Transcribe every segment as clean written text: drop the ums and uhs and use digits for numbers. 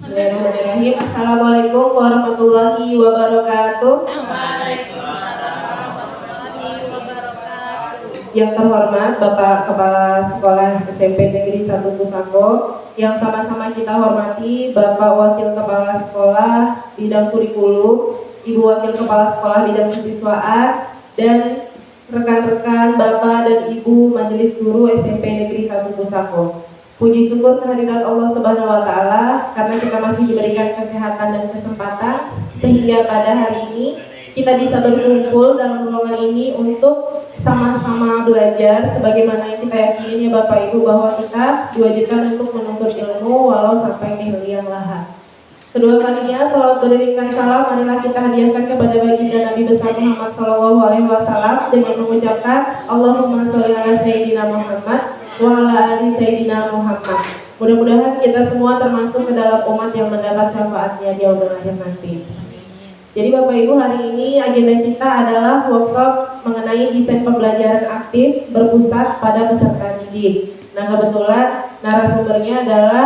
Bismillahirrahmanirrahim. Assalamualaikum warahmatullahi wabarakatuh. Yang terhormat Bapak Kepala Sekolah SMP Negeri 1 Pusako, yang sama-sama kita hormati Bapak Wakil Kepala Sekolah Bidang Kurikulum, Ibu Wakil Kepala Sekolah Bidang Kesiswaan, dan rekan-rekan Bapak dan Ibu Majelis Guru SMP Negeri 1 Pusako. Puji syukur kehadirat Allah Subhanahu wa Ta'ala karena kita masih diberikan kesehatan dan kesempatan sehingga pada hari ini kita bisa berkumpul dalam ruangan ini untuk sama-sama belajar sebagaimana yang kita yakini ya Bapak Ibu bahwa kita diwajibkan untuk menuntut ilmu walau sampai di liang lahat. Kedua kalinya salawat beriringkan salam marilah kita hadiahkan kepada baginda Nabi besar Muhammad SAW dengan mengucapkan Allahumma sholli ala sayyidina Muhammad wa ala ali sayyidina Muhammad. Mudah-mudahan kita semua termasuk ke dalam umat yang mendapat syafaatnya di yaumil akhir nanti. Jadi Bapak Ibu, hari ini agenda kita adalah workshop mengenai desain pembelajaran aktif berpusat pada peserta didik. Nah, kebetulan narasumbernya adalah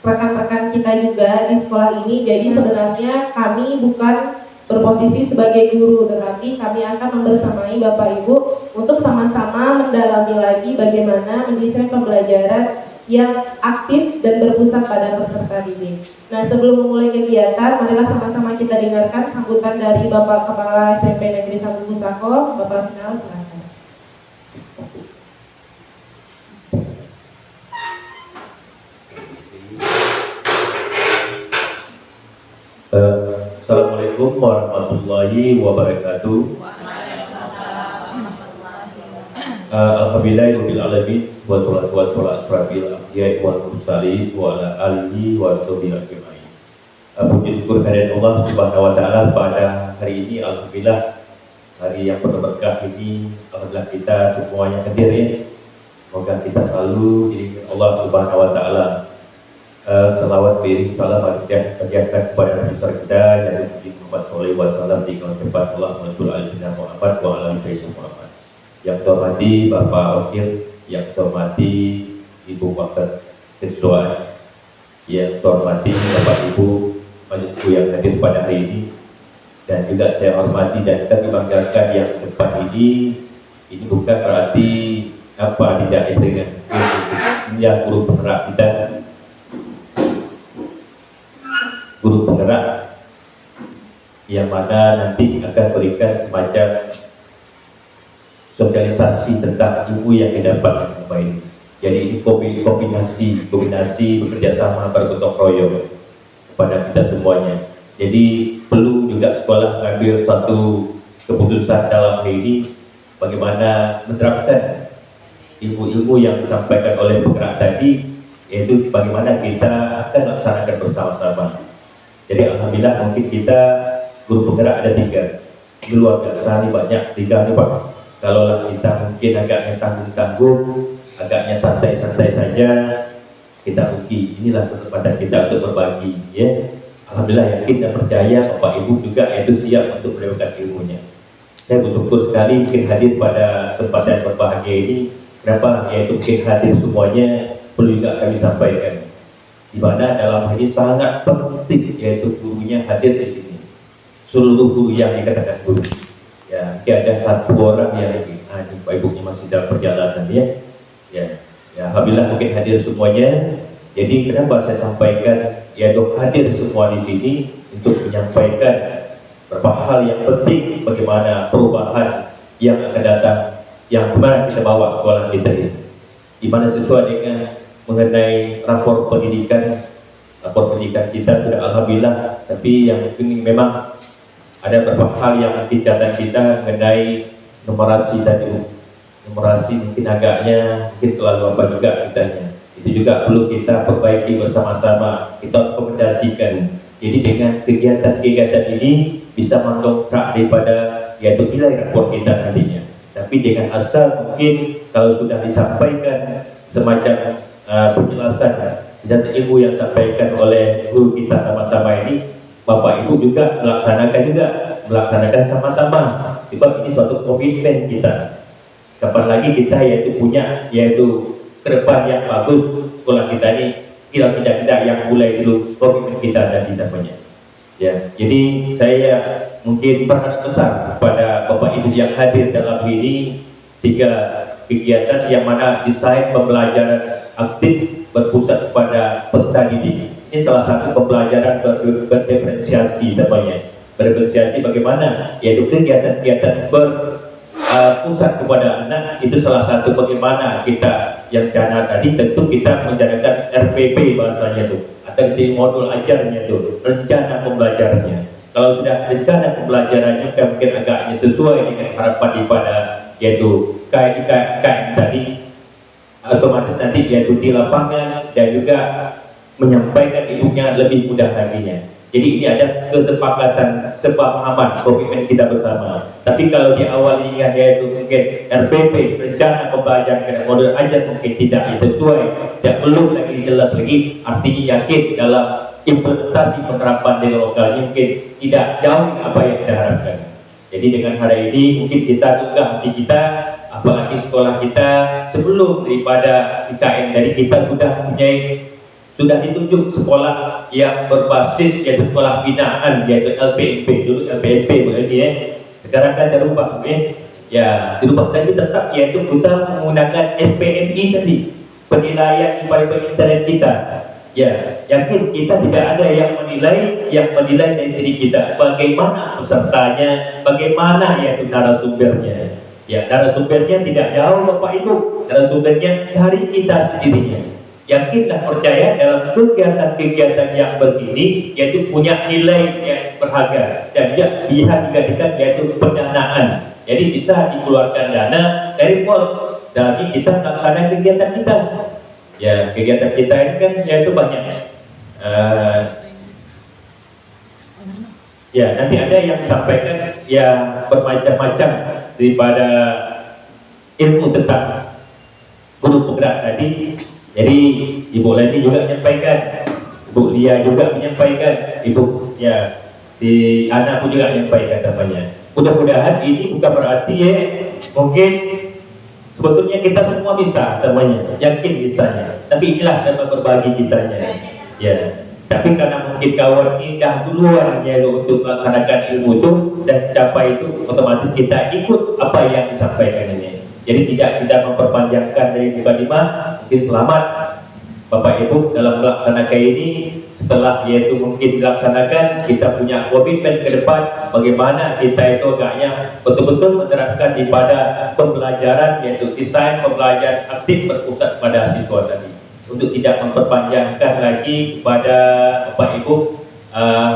rekan-rekan kita juga di sekolah ini. Jadi sebenarnya kami bukan berposisi sebagai guru, tetapi kami akan membersamai Bapak Ibu untuk sama-sama mendalami lagi bagaimana mendesain pembelajaran yang aktif dan berpusat pada peserta didik. Nah, sebelum memulai kegiatan, marilah sama-sama kita dengarkan sambutan dari Bapak Kepala SMP Negeri 1 Pusako, Bapak Final, silakan. Assalamualaikum warahmatullahi wabarakatuh. Alhamdulillahirabbil alamin wassalatu wassalamu ala anbiya'i wal mursalin wa ala alihi washabihi ajmain. Puji syukur kehadirat Allah Subhanahu wa taala pada hari ini. Alhamdulillah, hari yang penuh berkah ini, alhamdulillah kita semuanya hadir ya. Semoga kita selalu diiringi Allah Subhanahu wa taala. Salawat beriring salam hadiahkan kepada Nabi besar kita yang Muhammad sallallahu alaihi wasallam di kalangan tempat Allah Rasul al-Jannah Muhammad wa ala alihi Muhammad. Yang saya hormati Bapak Wakil, yang saya hormati Ibu Wakil Ketua, yang saya hormati Bapak Ibu Majelis yang hadir pada hari ini, dan juga saya hormati dan kami banggakan yang tempat ini bukan berarti apa tidak dengan yang guru penggerak kita, guru penggerak yang mana nanti akan berikan semacam sosialisasi tentang ilmu yang didapat selama ini. Jadi ini kombinasi bekerja sama bergotong royong kepada kita semuanya. Jadi perlu juga sekolah mengambil suatu keputusan dalam hal ini bagaimana menerapkan ilmu-ilmu yang disampaikan oleh penggerak tadi, yaitu bagaimana kita akan laksanakan bersama-sama. Jadi alhamdulillah mungkin kita guru penggerak ada 3. Ini luar biasa, ini banyak 3 nih Pak. Kalau kita mungkin agaknya tanggung-tanggung, agaknya santai-santai saja, kita uji. Inilah kesempatan kita untuk berbagi ya. Alhamdulillah yakin dan percaya Bapak Ibu juga itu siap untuk mendapatkan ilmunya. Saya bersyukur sekali mungkin hadir pada kesempatan berbahagia ini. Kenapa? Yaitu mungkin hadir semuanya perlu juga kami sampaikan. Di mana dalam hal ini sangat penting yaitu gurunya hadir di sini. Seluruh guru yang dikatakan guru. Ya, ada 1 orang yang ini Pak Ibunya masih dalam perjalanan ya. Ya, alhamdulillah mungkin hadir semuanya. Jadi kenapa saya sampaikan yaitu hadir semua di sini untuk menyampaikan beberapa hal yang penting bagaimana perubahan yang akan datang, yang kemarin kita bawa sekolah kita ini. Di mana sesuai dengan mengenai rapor pendidikan kita sudah alhamdulillah, tapi yang ini memang ada beberapa hal yang catatan kita mengenai numerasi tadi. Numerasi mungkin agaknya terlalu apa juga kitanya. Itu juga perlu kita perbaiki bersama-sama, kita rekomendasikan. Jadi dengan kegiatan-kegiatan ini bisa mendongkrak daripada yaitu nilai rapor kita nantinya. Tapi dengan asal mungkin kalau sudah disampaikan semacam penjelasan dan ilmu yang disampaikan oleh guru kita sama-sama ini, Bapak Ibu juga melaksanakan sama-sama. Sebab ini suatu komitmen kita. Kapan lagi kita punya ke depan yang bagus, sekolah kita ini tidak yang mulai dulu komitmen kita tadi namanya. Ya, jadi saya mungkin berharap besar pada Bapak Ibu yang hadir dalam ini, sehingga kegiatan yang mana desain pembelajaran aktif berpusat pada peserta didik ini salah satu pembelajaran berdiferensiasi namanya. Berdiferensiasi bagaimana? Yaitu kegiatan-kegiatan berpusat kepada anak, itu salah satu bagaimana kita yang jana tadi tentu kita menjadikan RPP bahasanya itu, atau si modul ajarnya itu, rencana pembelajarannya. Kalau sudah rencana pembelajarannya mungkin agaknya sesuai dengan harapan daripada yaitu KM tadi, otomatis nanti yaitu di lapangan dan juga menyampaikan ilmunya lebih mudah laginya. Jadi ini ada kesepakatan, sepemahaman, komitmen kita bersama. Tapi kalau di awal ini yaitu mungkin RPP, rencana pembelajaran model ajar mungkin tidak sesuai, tidak belum lagi jelas lagi, artinya yakin dalam implementasi penerapan di lokalnya mungkin tidak jauh apa yang kita harapkan. Jadi dengan hari ini mungkin kita juga hati kita, apalagi sekolah kita sebelum daripada IKN dari kita sudah ditunjuk sekolah yang berbasis yaitu sekolah binaan yaitu LPMP, dulu LPMP begini ya. Sekarang kan dirubah ya dirubah tadi tetap yaitu kita menggunakan SPMI tadi, penilaian IPA internet kita. Ya, yakin kita tidak ada yang menilai dari diri kita, bagaimana pesertanya, bagaimana yaitu narasumbernya. Ya, narasumbernya tidak jauh Bapak Ibu, narasumbernya dari kita sendirinya. Yakinlah, percaya dalam kegiatan-kegiatan yang begini yaitu punya nilai yang berharga dan dia dijadikan yaitu pendanaan. Jadi bisa dikeluarkan dana dari pos dari kita melaksanakan kegiatan kita. Ya, kegiatan kita ini kan yaitu banyak. Ya, nanti ada yang sampaikan yang bermacam-macam daripada ilmu tentang guru penggerak tadi. Jadi Ibu Leni juga menyampaikan, Ibu Lia juga menyampaikan, Ibu ya si Ana pun juga menyampaikan namanya. Mudah-mudahan ini bukan berarti mungkin sebetulnya kita semua bisa namanya, yakin bisanya. Tapi inilah cara berbagi kitanya. Ya. Tapi karena mungkin kawan ini dah duluan untuk melaksanakan ilmu itu dan capai itu, otomatis kita ikut apa yang disampaikan ini. Jadi tidak kita memperpanjangkan dari mukadimah. Mungkin selamat Bapak Ibu dalam melaksanakan ini. Setelah yaitu mungkin dilaksanakan, kita punya komitmen ke depan bagaimana kita itu agaknya betul-betul menerapkan daripada pembelajaran yaitu desain pembelajaran aktif berpusat pada siswa tadi. Untuk tidak memperpanjangkan lagi kepada Bapak Ibu,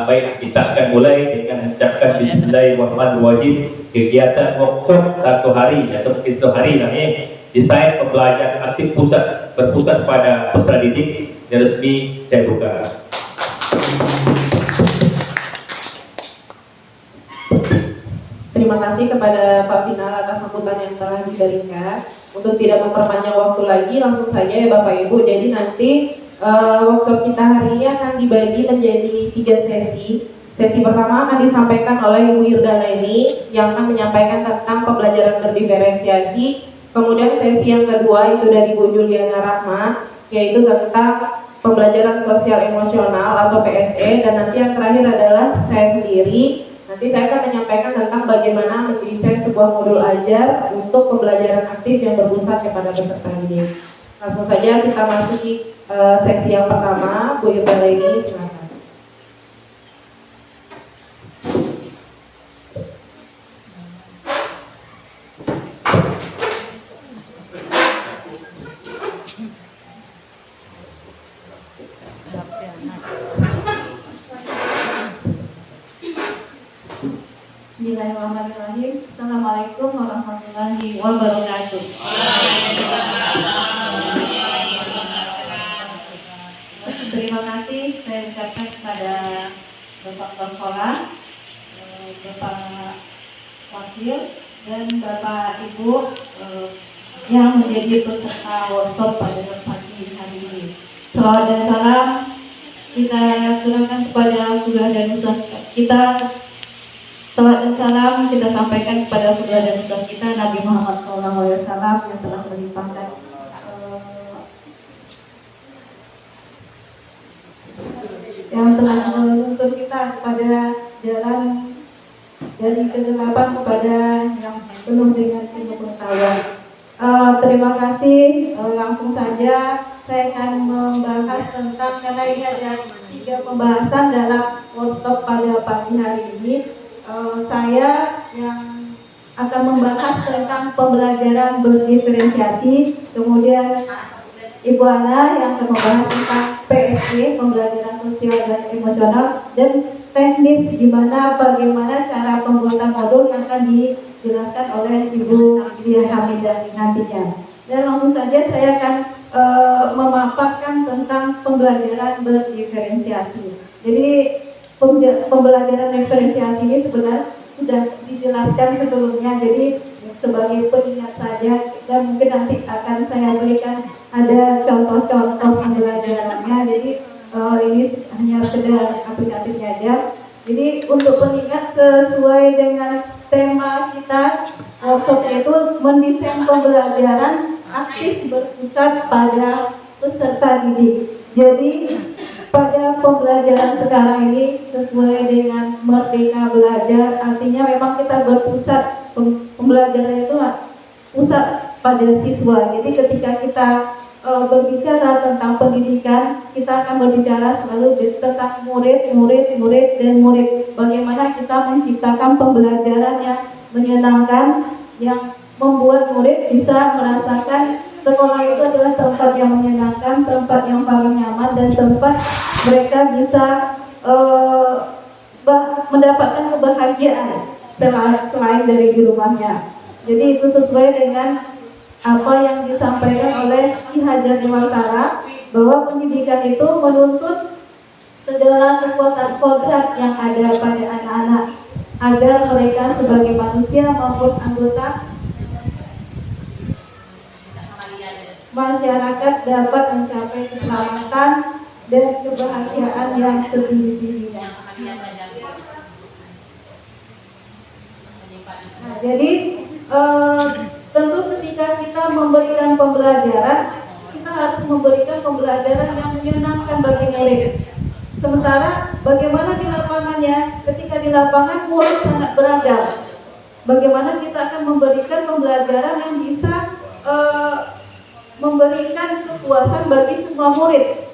baik kita akan mulai dengan mengucapkan Bismillahirrahmanirrahim. Kegiatan workshop 1 hari atau mungkin 1 hari namanya desain pembelajaran aktif berpusat pada peserta didik yang resmi saya buka. Terima kasih kepada Pak Final atas sambutan yang telah diberikan. Untuk tidak memperpanjang waktu lagi, langsung saja ya Bapak Ibu. Jadi nanti workshop kita hari ini akan dibagi menjadi 3 sesi. Sesi pertama akan disampaikan oleh Ibu Irda Leni yang akan menyampaikan tentang pembelajaran berdiferensiasi. Kemudian sesi yang kedua itu dari Bu Juliana Rahma, yaitu tentang pembelajaran sosial emosional atau PSE. Dan nanti yang terakhir adalah saya sendiri. Nanti saya akan menyampaikan tentang bagaimana mendesain sebuah modul ajar untuk pembelajaran aktif yang berpusat kepada peserta didik. Langsung saja kita masuki sesi yang pertama. Bu Irda Leni, silakan. Bismillahirrahmanirrahim. Assalamualaikum warahmatullahi wabarakatuh. Terima kasih saya ucapkan kepada Bapak Kepala Sekolah, Bapak Wakil, dan Bapak Ibu yang menjadi peserta workshop pada pagi hari ini. Salawat dan salam kita aturkan kepada Surah dan Ustaz kita. Salawat dan salam kita sampaikan kepada Surah dan Ustaz kita Nabi Muhammad SAW yang telah melimpahkan yang telah menuntun kita kepada jalan dari kegelapan kepada yang penuh dengan ilmu pengetahuan. Terima kasih. Langsung saja saya akan membahas tentang, karena ini ada 3 pembahasan dalam workshop pada pagi hari ini. Saya yang akan membahas tentang pembelajaran berdiferensiasi, kemudian Ibu Ana yang akan membahas tentang PSE, pembelajaran sosial dan emosional, dan teknis bagaimana cara pembuatan modul yang akan dijelaskan oleh Ibu Dian Hamidah nantinya. Dan langsung saja saya akan memaparkan tentang pembelajaran berdiferensiasi. Jadi pembelajaran diferensiasi ini sebenarnya sudah dijelaskan sebelumnya, jadi sebagai pengingat saja, dan mungkin nanti akan saya berikan ada contoh-contoh pembelajarannya. Jadi ini hanya sekedar aplikatifnya aja. Jadi untuk pengingat sesuai dengan tema kita workshop itu mendesain pembelajaran aktif berpusat pada peserta didik. Jadi pada pembelajaran sekarang ini sesuai dengan Merdeka Belajar, artinya memang kita berpusat, pembelajaran itu pusat pada siswa. Jadi ketika kita berbicara tentang pendidikan, kita akan berbicara selalu tentang murid. Bagaimana kita menciptakan pembelajaran yang menyenangkan, yang membuat murid bisa merasakan sekolah itu adalah tempat yang menyenangkan, tempat yang paling nyaman, dan tempat mereka bisa mendapatkan kebahagiaan selain dari di rumahnya. Jadi itu sesuai dengan apa yang disampaikan oleh Ki Hajar Dewantara, bahwa pendidikan itu menuntut segala kekuatan kodrat yang ada pada anak-anak agar mereka sebagai manusia maupun anggota masyarakat dapat mencapai keselamatan dan kebahagiaan yang setinggi-tingginya. Nah, jadi tentu ketika kita memberikan pembelajaran, kita harus memberikan pembelajaran yang menyenangkan bagi murid. Sementara bagaimana di lapangannya? Ketika di lapangan murid sangat beragam. Bagaimana kita akan memberikan pembelajaran yang bisa memberikan kepuasan bagi semua murid.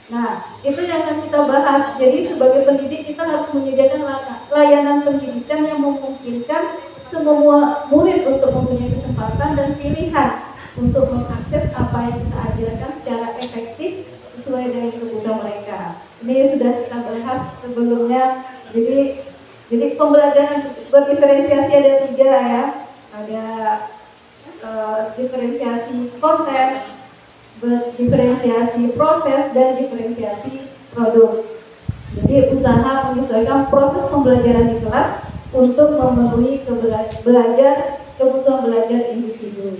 Nah, itu yang akan kita bahas. Jadi sebagai pendidik kita harus menyediakan layanan pendidikan yang memungkinkan semua murid untuk mempunyai kesempatan dan pilihan untuk mengakses apa yang kita ajarkan secara efektif sesuai dengan kebutuhan mereka. Ini sudah kita bahas sebelumnya. Jadi pembelajaran berdiferensiasi ada 3 ya. Ada diferensiasi konten, diferensiasi proses, dan diferensiasi produk. Jadi usaha menyesuaikan proses pembelajaran di kelas untuk memenuhi kebutuhan belajar individu.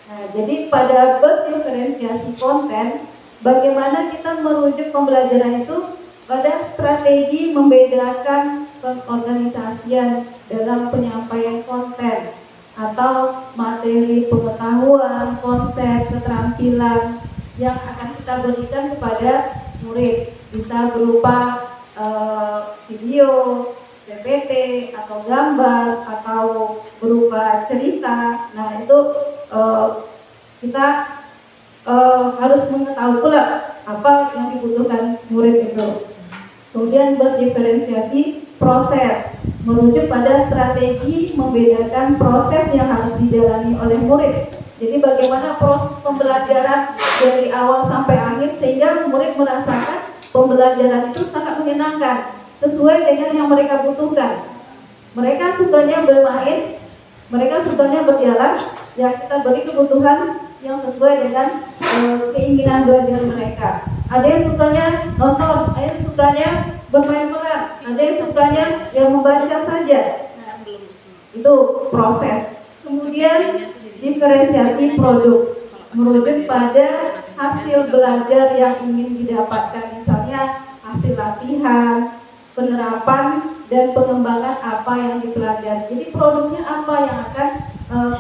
Nah, jadi pada berdiferensiasi konten, bagaimana kita merujuk pembelajaran itu pada strategi membedakan pengorganisasian dalam penyampaian konten atau materi pengetahuan, konsep, keterampilan yang akan kita berikan kepada murid. Bisa berupa video, PPT, atau gambar, atau berupa cerita. Nah, itu kita harus mengetahui pula apa yang dibutuhkan murid itu. Kemudian berdiferensiasi proses, merujuk pada strategi membedakan proses yang harus dijalani oleh murid. Jadi bagaimana proses pembelajaran dari awal sampai akhir sehingga murid merasakan pembelajaran itu sangat menyenangkan, sesuai dengan yang mereka butuhkan. Mereka sukanya bermain, mereka sukanya berjalan, ya kita beri kebutuhan yang sesuai dengan keinginan belajar mereka. Ada yang sukanya nonton, ada yang sukanya bermain peran, ada yang sukanya yang membaca saja. Itu proses. Kemudian diferensiasi produk, merujuk pada hasil belajar yang ingin didapatkan, misalnya hasil latihan, penerapan, dan pengembangan apa yang dipelajari. Jadi produknya apa yang akan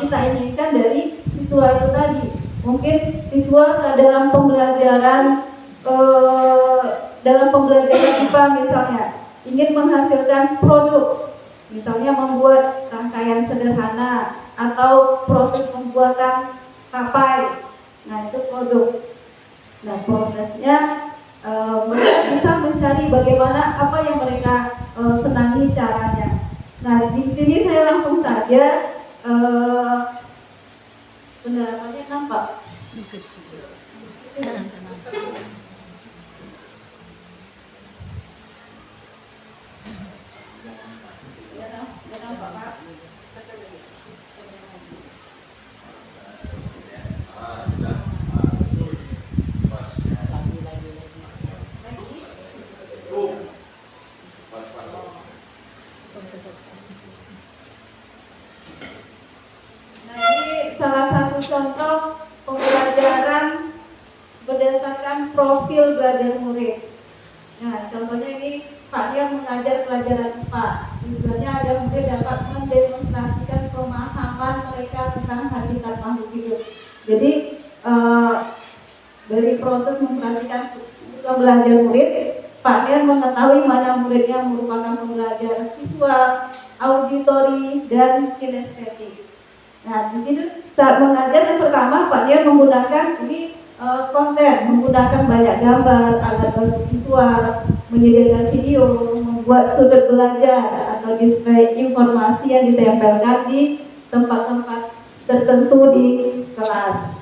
kita inginkan dari siswa itu tadi. Mungkin siswa dalam pembelajaran dalam pembelajaran IPA misalnya ingin menghasilkan produk, misalnya membuat rangkaian sederhana atau proses pembuatan kapai, nah itu produk. Nah prosesnya mereka bisa mencari bagaimana apa yang mereka senangi caranya. Nah di sini saya langsung saja pendalamannya nampak. Nah ini salah satu contoh pembelajaran berdasarkan profil belajar murid. Nah contohnya ini Pak Dia mengajar pelajaran IPA. Tujuannya agar murid dapat mendemonstrasikan pemahaman mereka tentang habitat makhluk hidup. Jadi dari proses memperhatikan belajar murid, Pak Nian mengetahui mana murid yang merupakan pembelajar visual, auditori, dan kinestetik. Nah, di sini saat mengajar yang pertama Pak Nian menggunakan ini konten, menggunakan banyak gambar, alat bantu visual, menyediakan video, membuat sudut belajar atau display informasi yang ditempelkan di tempat-tempat tertentu di kelas.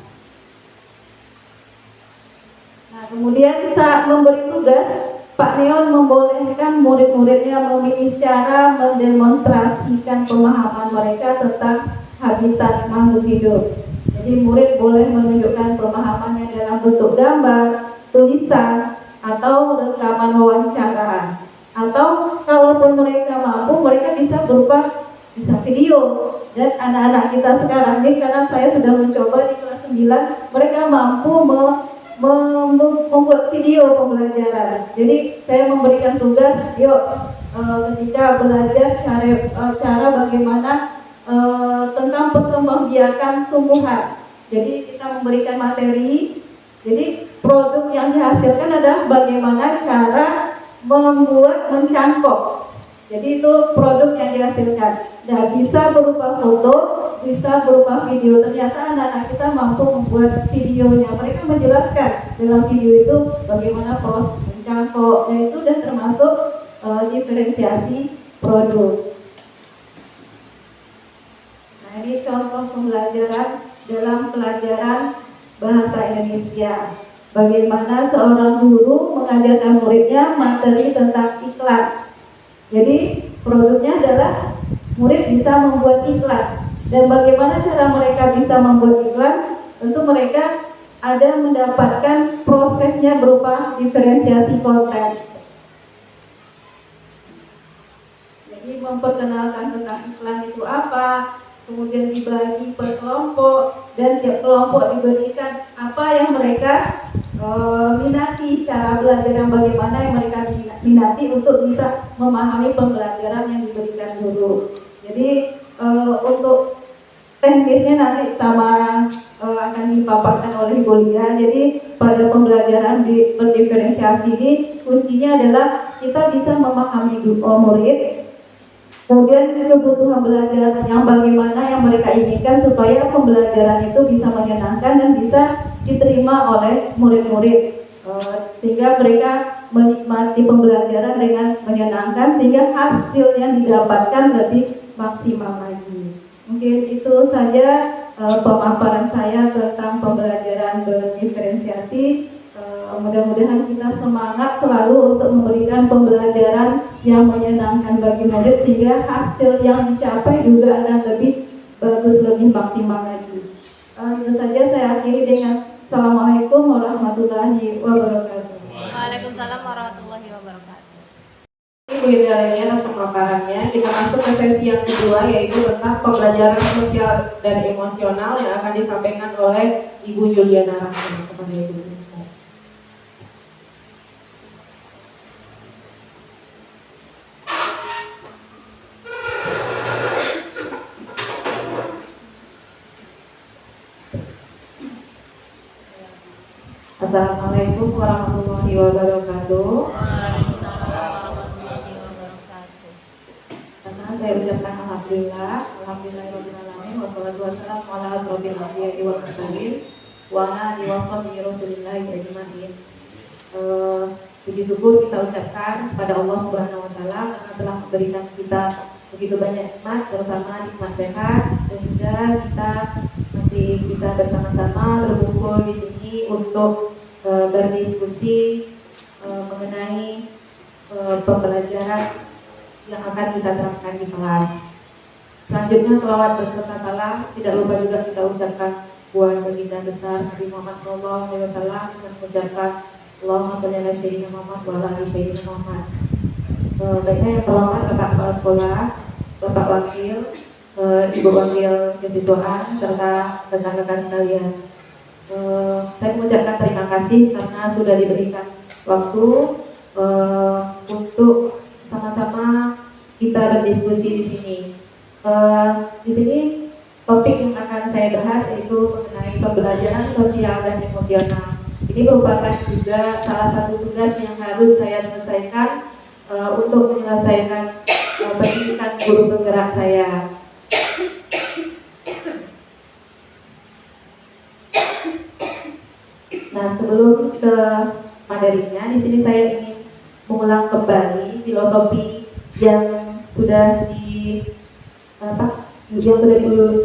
Nah, kemudian saat memberi tugas, Pak Neon membolehkan murid-muridnya memilih cara mendemonstrasikan pemahaman mereka tentang habitat makhluk hidup. Jadi murid boleh menunjukkan pemahamannya dalam bentuk gambar, tulisan, atau rekaman wawancara. Atau kalaupun mereka mampu, mereka bisa berupa video. Dan anak-anak kita sekarang ini, karena saya sudah mencoba di kelas 9, mereka mampu membuat video pembelajaran. Jadi saya memberikan tugas, yuk ketika belajar cara bagaimana tentang perkembangbiakan tumbuhan. Jadi kita memberikan materi. Jadi produk yang dihasilkan adalah bagaimana cara membuat mencangkok. Jadi itu produk yang dihasilkan. Dan bisa berupa foto, bisa berupa video. Ternyata anak-anak kita mampu membuat videonya. Mereka menjelaskan dalam video itu bagaimana proses mencangkoknya itu, dan termasuk diferensiasi produk. Nah ini contoh pembelajaran dalam pelajaran bahasa Indonesia. Bagaimana seorang guru mengajarkan muridnya materi tentang iklan. Jadi produknya adalah murid bisa membuat iklan. Dan bagaimana cara mereka bisa membuat iklan? Tentu mereka ada mendapatkan prosesnya berupa diferensiasi konten. Jadi memperkenalkan tentang iklan itu apa, kemudian dibagi per kelompok, dan tiap kelompok diberikan apa yang mereka minati, cara belajar yang bagaimana yang mereka minati untuk bisa memahami pembelajaran yang diberikan guru. Jadi untuk teknisnya nanti akan dipaparkan oleh Bu Lia. Jadi pada pembelajaran berdiferensiasi ini kuncinya adalah kita bisa memahami murid, kemudian kebutuhan belajar yang bagaimana yang mereka inginkan supaya pembelajaran itu bisa menyenangkan dan bisa diterima oleh murid-murid, sehingga mereka menikmati pembelajaran dengan menyenangkan, sehingga hasil yang didapatkan lebih maksimal lagi. Mungkin itu saja pemaparan saya tentang pembelajaran berdiferensiasi. Mudah-mudahan kita semangat selalu untuk memberikan pembelajaran yang menyenangkan bagi murid, sehingga hasil yang dicapai juga akan lebih bagus, lebih maksimal lagi. Itu saja, saya akhiri dengan Assalamualaikum warahmatullahi wabarakatuh. Waalaikumsalam warahmatullahi wabarakatuh. Bu Indra atas pemaparannya. Kita masuk ke sesi yang kedua, yaitu tentang pembelajaran sosial dan emosional yang akan disampaikan oleh Ibu Juliana Rahman. Kepada Ibu. Assalamualaikum warahmatullahi wabarakatuh. Waalaikumsalam warahmatullahi wabarakatuh. Karena saya ucapkan alhamdulillahirobbilalamin wassalatu wassalamu ala asrofil anbiya'i wal mursalin wa ala alihi washabihi rasulillahi ajmain. Puji syukur kita ucapkan kepada Allah Subhanahu wa taala karena telah memberikan kita begitu banyak nikmat, terutama nikmat sehat, sehingga kita masih bisa bersama-sama berkumpul di sini untuk berdiskusi mengenai pembelajaran yang akan kita terapkan di kelas. Selanjutnya selawat berserta salam tidak lupa juga kita ucapkan buat baginda besar Nabi Muhammad SAW dengan mengucapkan Allahumma sholli ala sayyidina Muhammad wa ala ali sayyidina Muhammad. Baiknya yang terhormat Bapak Kepala Sekolah, Bapak Wakil, Ibu Wakil Kesiswaan serta rekan-rekan sekalian. Saya mengucapkan terima kasih karena sudah diberikan waktu untuk sama-sama kita berdiskusi di sini. Di sini topik yang akan saya bahas yaitu mengenai pembelajaran sosial dan emosional. Ini merupakan juga salah satu tugas yang harus saya selesaikan untuk menyelesaikan pendidikan guru penggerak saya. Nah, sebelum ke materinya, di sini saya ingin mengulang kembali filosofi yang sudah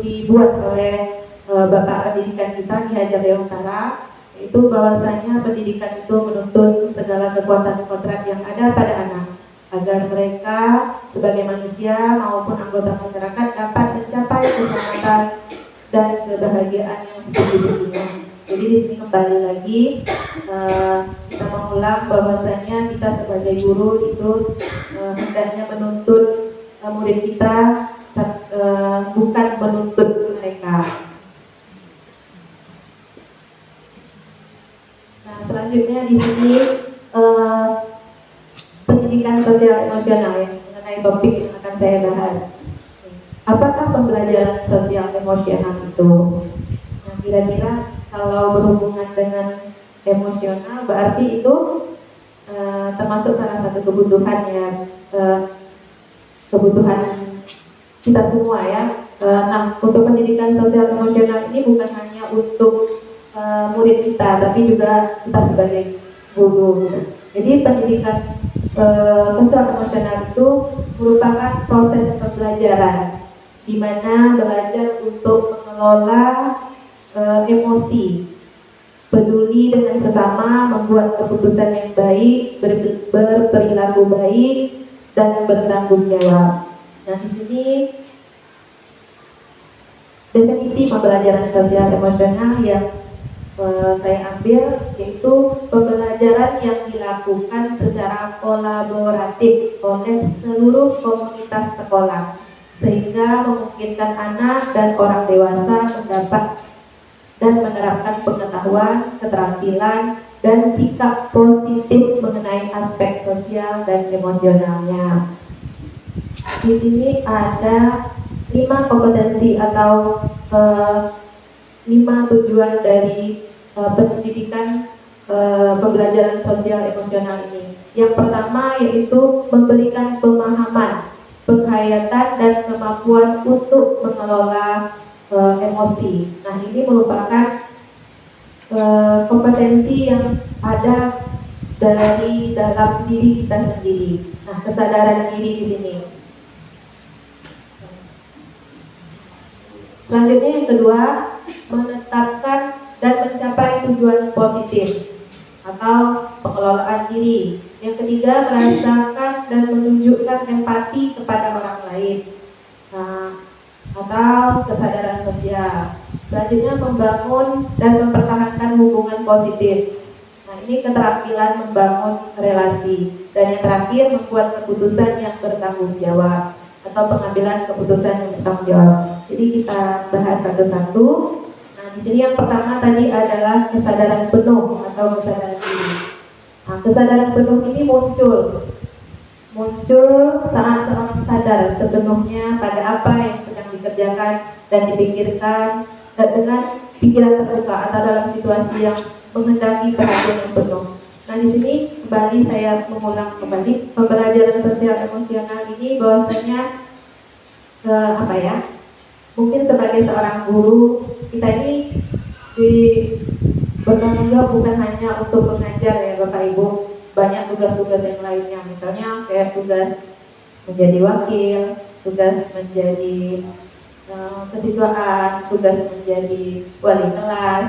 dibuat oleh Bapak Pendidikan kita di Hajar Dewantara, yaitu bahwasanya pendidikan itu menuntut segala kekuatan kodrat yang ada pada anak agar mereka sebagai manusia maupun anggota masyarakat dapat mencapai keselamatan dan kebahagiaan yang sejujurnya. Jadi di sini kembali lagi kita mengulang bahwasanya kita sebagai guru itu hendaknya menuntut murid kita, bukan menuntut mereka. Nah, selanjutnya di sini pendidikan sosial emosional ya, mengenai topik yang akan saya bahas. Apakah pembelajaran sosial emosional itu? Nah, kira-kira kalau berhubungan dengan emosional berarti itu termasuk salah satu kebutuhan ya, kebutuhan kita semua ya. Nah, untuk pendidikan sosial emosional ini bukan hanya untuk murid kita, tapi juga kita sebagai guru. Jadi pendidikan sosial emosional itu merupakan proses pembelajaran di mana belajar untuk mengelola emosi, peduli dengan sesama, membuat keputusan yang baik, berperilaku baik, dan bertanggung jawab. Nah, di sini definisi pembelajaran sosial emosional yang saya ambil yaitu pembelajaran yang dilakukan secara kolaboratif oleh seluruh komunitas sekolah sehingga memungkinkan anak dan orang dewasa mendapat dan menerapkan pengetahuan, keterampilan, dan sikap positif mengenai aspek sosial dan emosionalnya. Di sini ada 5 kompetensi atau 5 tujuan dari pendidikan pembelajaran sosial emosional ini. Yang pertama yaitu memberikan pemahaman, penghayatan, dan kemampuan untuk mengelola emosi. Nah, ini merupakan kompetensi yang ada dari dalam diri kita sendiri. Nah, kesadaran diri di sini. Selanjutnya yang kedua, menetapkan dan mencapai tujuan positif atau pengelolaan diri. Yang ketiga, merasakan dan menunjukkan empati kepada orang lain. Nah, atau kesadaran sosial. Selanjutnya membangun dan mempertahankan hubungan positif. Nah, ini keterampilan membangun relasi. Dan yang terakhir membuat keputusan yang bertanggung jawab atau pengambilan keputusan yang bertanggung jawab. Jadi kita bahas satu-satu. Nah, di sini yang pertama tadi adalah kesadaran penuh atau kesadaran diri. Nah, kesadaran penuh ini muncul saat seorang sadar sepenuhnya pada apa yang sedang dikerjakan dan dipikirkan dengan pikiran terbuka atau dalam situasi yang menghendaki perhatian yang penuh. Nah, di sini kembali saya mengulang kembali pembelajaran sosial emosional ini bahwasanya apa ya? Mungkin sebagai seorang guru kita ini bertanggung jawab bukan hanya untuk mengajar ya Bapak Ibu, banyak tugas-tugas yang lainnya, misalnya kayak tugas menjadi wakil, tugas menjadi kesiswaan, tugas menjadi wali kelas,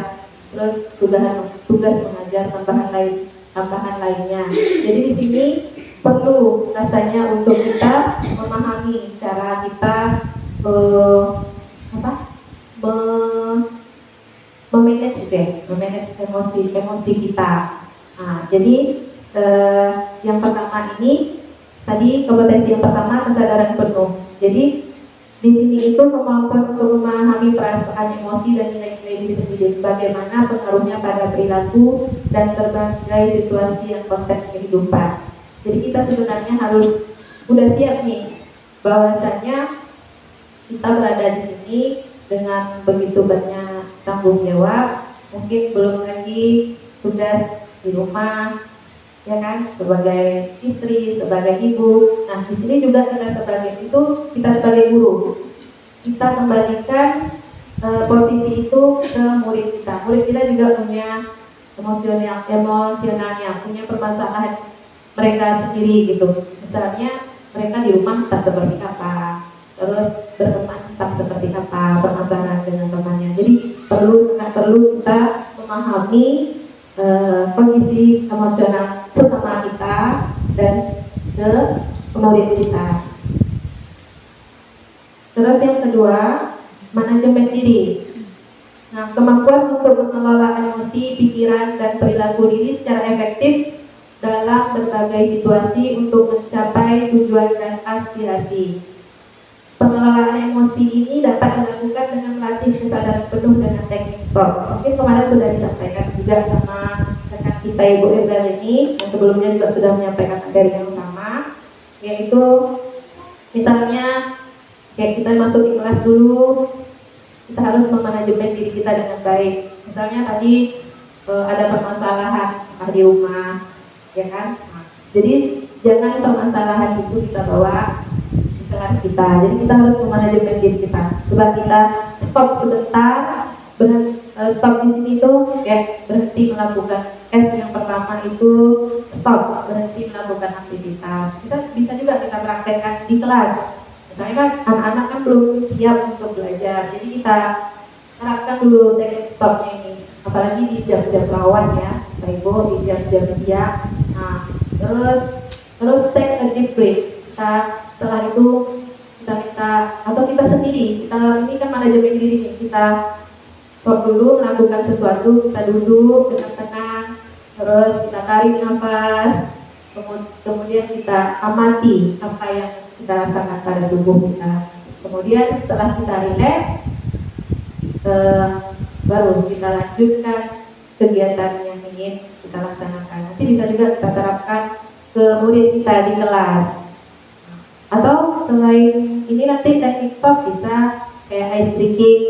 terus tugas mengajar tambahan lainnya. Jadi di sini perlu rasanya untuk kita memahami cara kita memanage emosi kita. Nah, jadi yang pertama ini tadi kompetensi yang pertama kesadaran penuh. Jadi di sini itu kemampuan untuk memahami perasaan, emosi dan nilai-nilai diri sendiri, bagaimana pengaruhnya pada perilaku dan berbagai situasi yang konteks kehidupan. Jadi kita sebenarnya harus udah siap nih bahwasanya kita berada di sini dengan begitu banyak tanggung jawab, mungkin belum lagi tugas di rumah, ya kan, sebagai istri, sebagai ibu. Nah, di sini juga kita sebagai guru, kita kembalikan posisi itu ke murid kita. Murid kita juga punya emosionalnya, punya permasalahan mereka sendiri gitu. Misalnya mereka di rumah tak seperti apa, terus berteman tak seperti apa, permasalahan dengan temannya. Jadi sangat perlu kita memahami kondisi emosional sesama kita dan ke murid kita. Terus yang kedua, manajemen diri. Nah, kemampuan untuk mengelola emosi, pikiran, dan perilaku diri secara efektif dalam berbagai situasi untuk mencapai tujuan dan aspirasi. Pengelolaan emosi ini dapat dilakukan dengan melatih kesadaran penuh dengan teknik STOP. Mungkin kemarin sudah disampaikan juga sama rekan kita Ibu Iqbal ini, yang sebelumnya juga sudah menyampaikan materi yang sama, yaitu misalnya kayak kita masuk di kelas dulu, kita harus memanajemen diri kita dengan baik. Misalnya tadi ada permasalahan di rumah, ya kan? Nah, jadi jangan permasalahan itu kita bawa kelas kita. Jadi kita harus memanajemen diri kita. Coba kita stop sebentar, stop di sini tuh kayak berhenti melakukan yang pertama itu stop, berhenti melakukan aktivitas. Bisa juga kita praktekkan di kelas. Misalnya kan anak-anak kan belum siap untuk belajar, jadi kita terapkan dulu teknik stopnya ini. Apalagi di jam-jam rawan ya, Bapak Ibu, di jam-jam siang. Nah, terus take a deep breath. Setelah itu kita minta, atau kita sendiri, kita ini kan manajemen diri nih, kita stop dulu melakukan sesuatu, kita duduk dengan tenang, terus kita tarik nafas, kemudian kita amati apa yang kita rasakan pada tubuh kita. Kemudian setelah kita rileks, baru kita lanjutkan kegiatan yang ingin kita laksanakan. Nanti bisa juga kita terapkan ke murid kita di kelas. Atau selain ini nanti teknik stop bisa kayak ice breaking,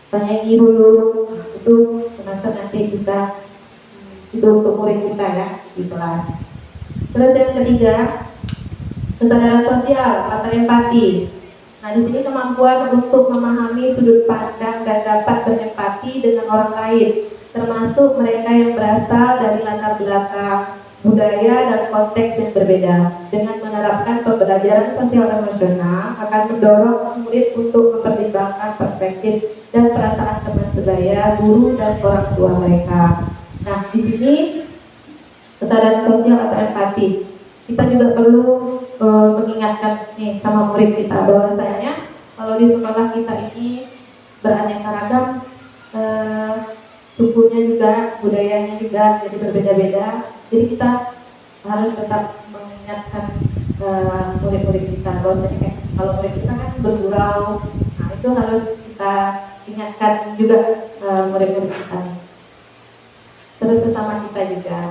nyanyi dulu, itu termasuk nanti bisa itu untuk murid kita ya di kelas. Terus yang ketiga, kesadaran sosial atau empati. Nah, di sini kemampuan untuk memahami sudut pandang dan dapat berempati dengan orang lain, termasuk mereka yang berasal dari latar belakang, budaya dan konteks yang berbeda. Dengan menerapkan pembelajaran sosial emosional akan mendorong murid untuk mempertimbangkan perspektif dan perasaan teman sebaya, guru dan orang tua mereka. Nah, di sini kesadaran sosial atau empati, kita juga perlu mengingatkan nih sama murid kita bahwasanya kalau di sekolah kita ini beraneka ragam, sukunya juga, budayanya juga jadi berbeda-beda. Jadi kita harus tetap mengingatkan murid-murid kita bahwasanya kalau murid kita kan bergurau, nah itu harus kita ingatkan juga murid-murid kita. Terus sesama kita juga.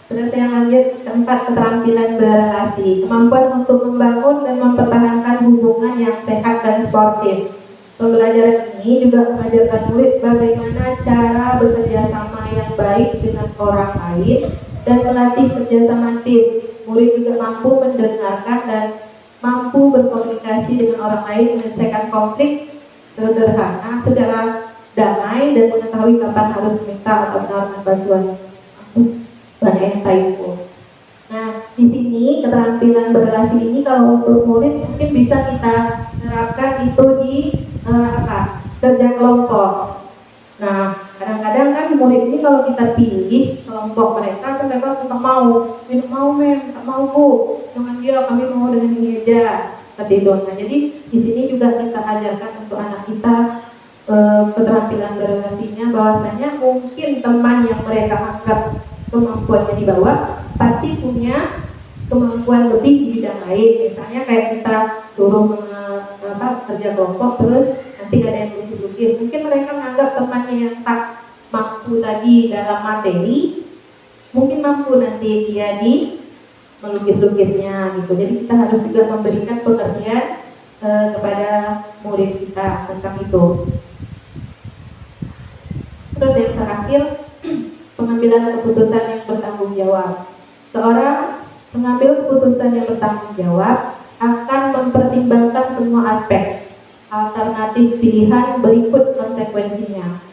Terus yang lanjut, keempat, keterampilan berrelasi, kemampuan untuk membangun dan mempertahankan hubungan yang sehat dan sportif. Pembelajaran ini juga mengajarkan murid bagaimana cara bekerja sama yang baik dengan orang lain dan melatih kerjasama tim. Murid juga mampu mendengarkan dan mampu berkomunikasi dengan orang lain, menyelesaikan konflik sederhana secara damai dan mengetahui kapan harus minta atau menawarkan bantuan. Banyak typo. Nah, di sini keterampilan berrelasi ini kalau untuk murid mungkin bisa kita terapkan itu di kerja kelompok. Nah, kadang-kadang kan murid ini kalau kita pilih kelompok mereka, kan mereka tidak mau, tidak mau mem, tak mau bu, jangan dia, kami mau dengan ini aja, seperti itu. Nah, jadi di sini juga kita ajarkan untuk anak kita keterampilan berrelasinya, bahwasanya mungkin teman yang mereka anggap kemampuannya di bawah pasti punya kemampuan lebih di bidang lain. Misalnya kayak kita suruh kerja kelompok terus nanti ada yang lukis-lukis, mungkin mereka menganggap temannya yang tak mampu tadi dalam materi mungkin mampu nanti dia di melukis-lukisnya gitu. Jadi kita harus juga memberikan pengertian kepada murid kita tentang itu. Terus yang terakhir, pengambilan keputusan yang bertanggung jawab. Seorang pengambil keputusan yang bertanggung jawab akan mempertimbangkan semua aspek alternatif pilihan berikut konsekuensinya.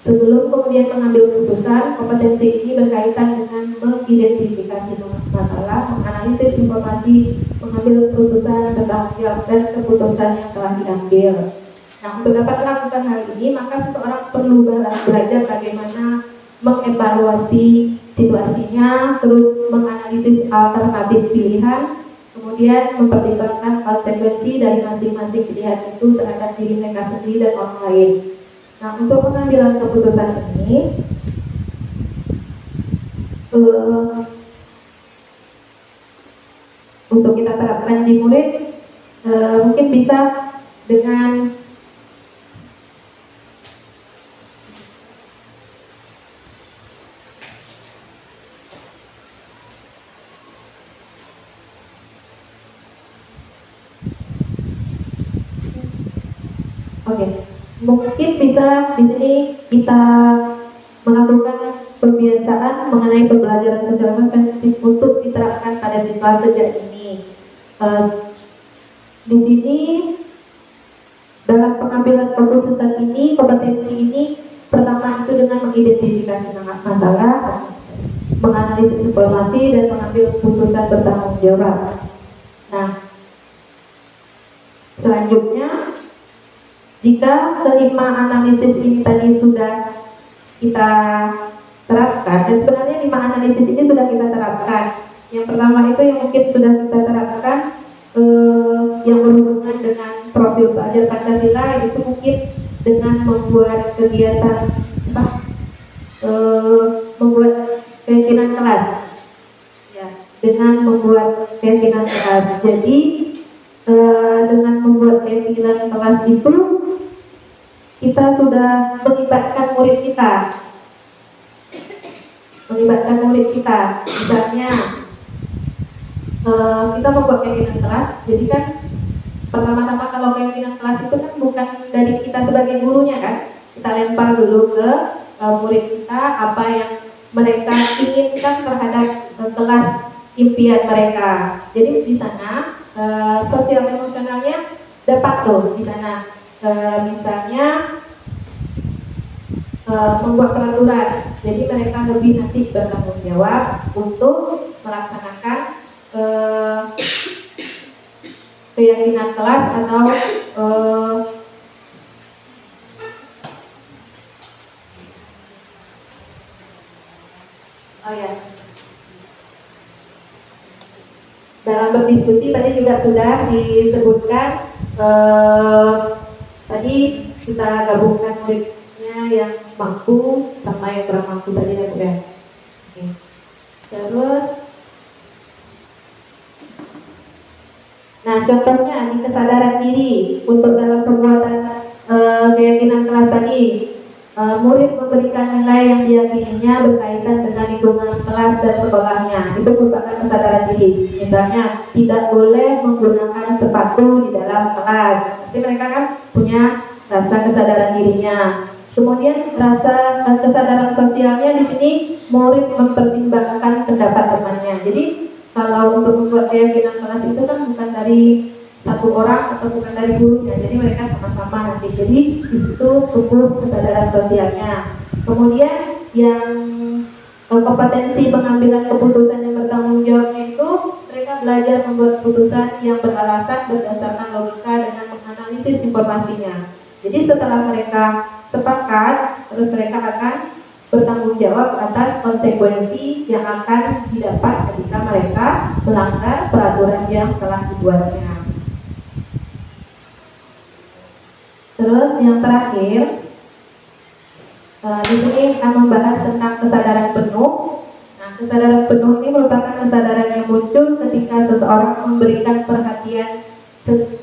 Sebelum kemudian mengambil keputusan, kompetensi ini berkaitan dengan mengidentifikasi masalah, menganalisis informasi, mengambil keputusan, bertanggung jawab dan keputusan yang telah diambil. Nah, untuk dapat melakukan hal ini, maka seseorang perlu belajar bagaimana mengevaluasi situasinya, terus menganalisis alternatif pilihan, kemudian mempertimbangkan konsekuensi dari masing-masing pilihan itu terhadap diri mereka sendiri dan orang lain. Nah, untuk pengambilan keputusan ini untuk kita terapkan di murid mungkin bisa dengan mungkin bisa di sini kita melakukan pembiasaan mengenai pembelajaran sosial komprehensif untuk diterapkan pada siswa sejak ini. Di sini dalam pengambilan keputusan ini, kompetensi ini pertama itu dengan mengidentifikasi masalah, menganalisis informasi dan mengambil keputusan bertanggung jawab. Nah, selanjutnya jika kelima analisis ini tadi sudah kita terapkan, dan sebenarnya 5 analisis ini sudah kita terapkan. Yang pertama itu yang mungkin sudah kita terapkan yang berhubungan dengan profil pelajar Pancasila, itu mungkin dengan membuat kegiatan membuat keyakinan kelas, ya, dengan membuat keyakinan kelas. Jadi dengan membuat keyakinan kelas itu kita sudah melibatkan murid kita. Misalnya kita membuat keyakinan kelas. Jadi kan pertama-tama kalau keyakinan kelas itu kan bukan dari kita sebagai gurunya kan. Kita lempar dulu ke murid kita apa yang mereka inginkan terhadap kelas impian mereka. Jadi di sana sosial emosionalnya dapat tuh di sana. Misalnya membuat peraturan, jadi mereka lebih nanti bertanggung jawab untuk melaksanakan keyakinan kelas atau dalam berdiskusi tadi juga sudah disebutkan, tadi kita gabungkan muridnya yang mampu sama yang kurang mampu tadi ya. Oke. Terus, nah contohnya di kesadaran diri untuk dalam perbuatan keyakinan kelas tadi, murid memberikan nilai yang diyakininya berkaitan dengan lingkungan kelas dan sekolahnya. Itu merupakan kesadaran diri. Misalnya, tidak boleh menggunakan sepatu di dalam kelas. Jadi mereka kan punya rasa kesadaran dirinya. Kemudian rasa kesadaran sosialnya di sini murid mempertimbangkan pendapat temannya. Jadi kalau untuk membuat keyakinan kelas itu kan bukan dari satu orang atau bukan dari gurunya, jadi mereka sama-sama nanti. Jadi di situ tumbuh kesadaran sosialnya. Kemudian yang kompetensi pengambilan keputusan yang bertanggung jawabnya itu mereka belajar membuat keputusan yang beralasan berdasarkan logika dengan menganalisis informasinya. Jadi setelah mereka sepakat, terus mereka akan bertanggung jawab atas konsekuensi yang akan didapat ketika mereka melanggar peraturan yang telah dibuatnya. Terus yang terakhir, di sini akan membahas tentang kesadaran penuh. Nah, kesadaran penuh ini merupakan kesadaran yang muncul ketika seseorang memberikan perhatian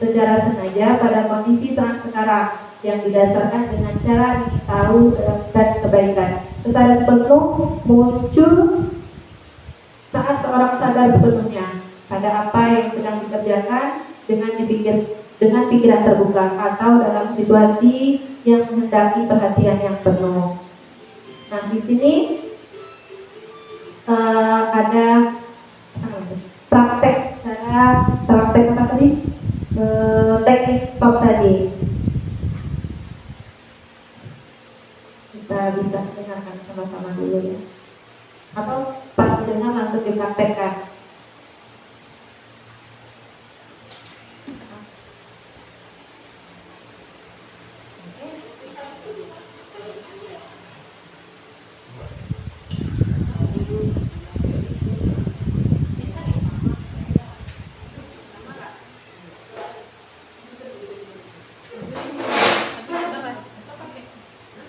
secara sengaja pada kondisi saat sekarang yang didasarkan dengan cara ingin tahu dan kebaikan. Kesadaran penuh muncul saat seorang sadar sepenuhnya pada apa yang sedang dikerjakan dengan pikiran terbuka atau dalam situasi yang menghendaki perhatian yang penuh. Nah, di sini ada praktek apa tadi? Teknik stop tadi. Kita bisa dengarkan sama-sama dulu ya. Atau pas dengar langsung dipraktekkan.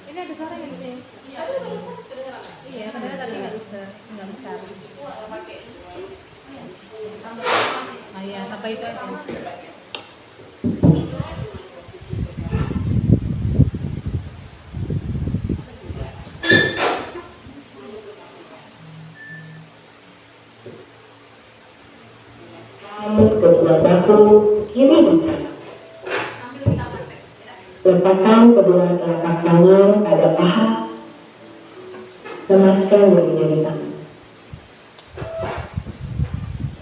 Ini ada suara yang di sini. Iya, padahal tadi nggak bisa. Ah iya, apa itu aja? Kedua bahu kiri dan kanan. Letakkan kedua telapak tangan pada paha. Lemaskan jari-jari tangan.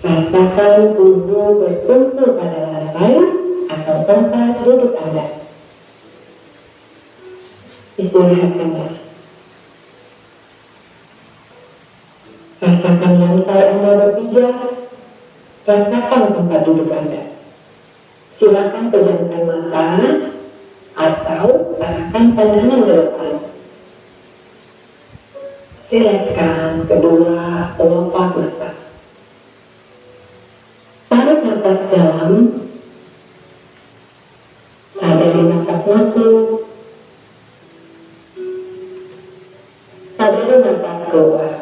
Rasakan tubuh berkumpul pada lantai atau tempat duduk Anda. Istirahatkanlah. Rasakan lantai Anda berpijak. Rasakan tempat duduk Anda. Silakan pejamkan mata atau arahkan pandangan ke depan. Rilekskan kedua kelopak mata. Tarik nafas dalam. Sadari nafas masuk. Sadari nafas keluar.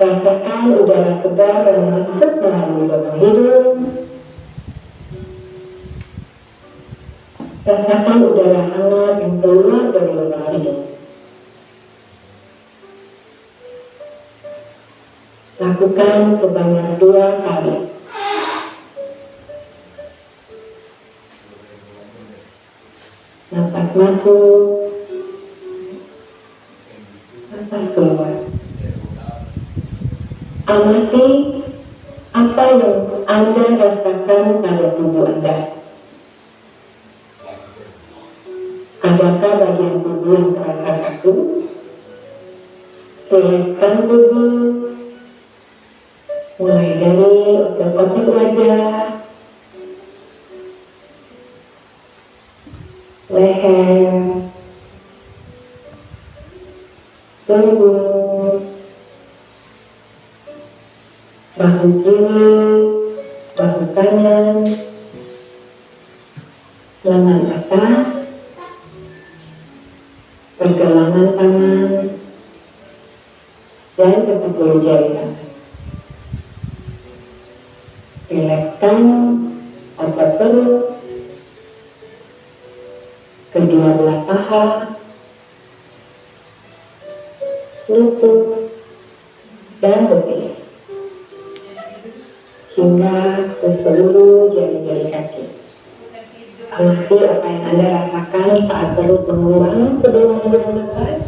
Rasakan udara segar yang masuk melalui lubang hidung. Rasakan udara hangat yang keluar dari lubang hidung. Lakukan sebanyak 2 kali. Nafas masuk, nafas keluar. Amati apa yang Anda rasakan pada tubuh Anda. Adakah bagian tubuh yang terasa kaku? Rilekskan tubuh, mulai dari otot-otot wajah, leher, punggung, bahu kiri, bahu kanan, lengan atas, pergelangan tangan, dan ke-10 jari tangan. Rilekskan otot perut, kedua belah paha, lutut, dan betis, hingga ke seluruh jari-jari kaki. Amati Amati apa yang Anda rasakan saat perut mengembang sebelum membuang nafas.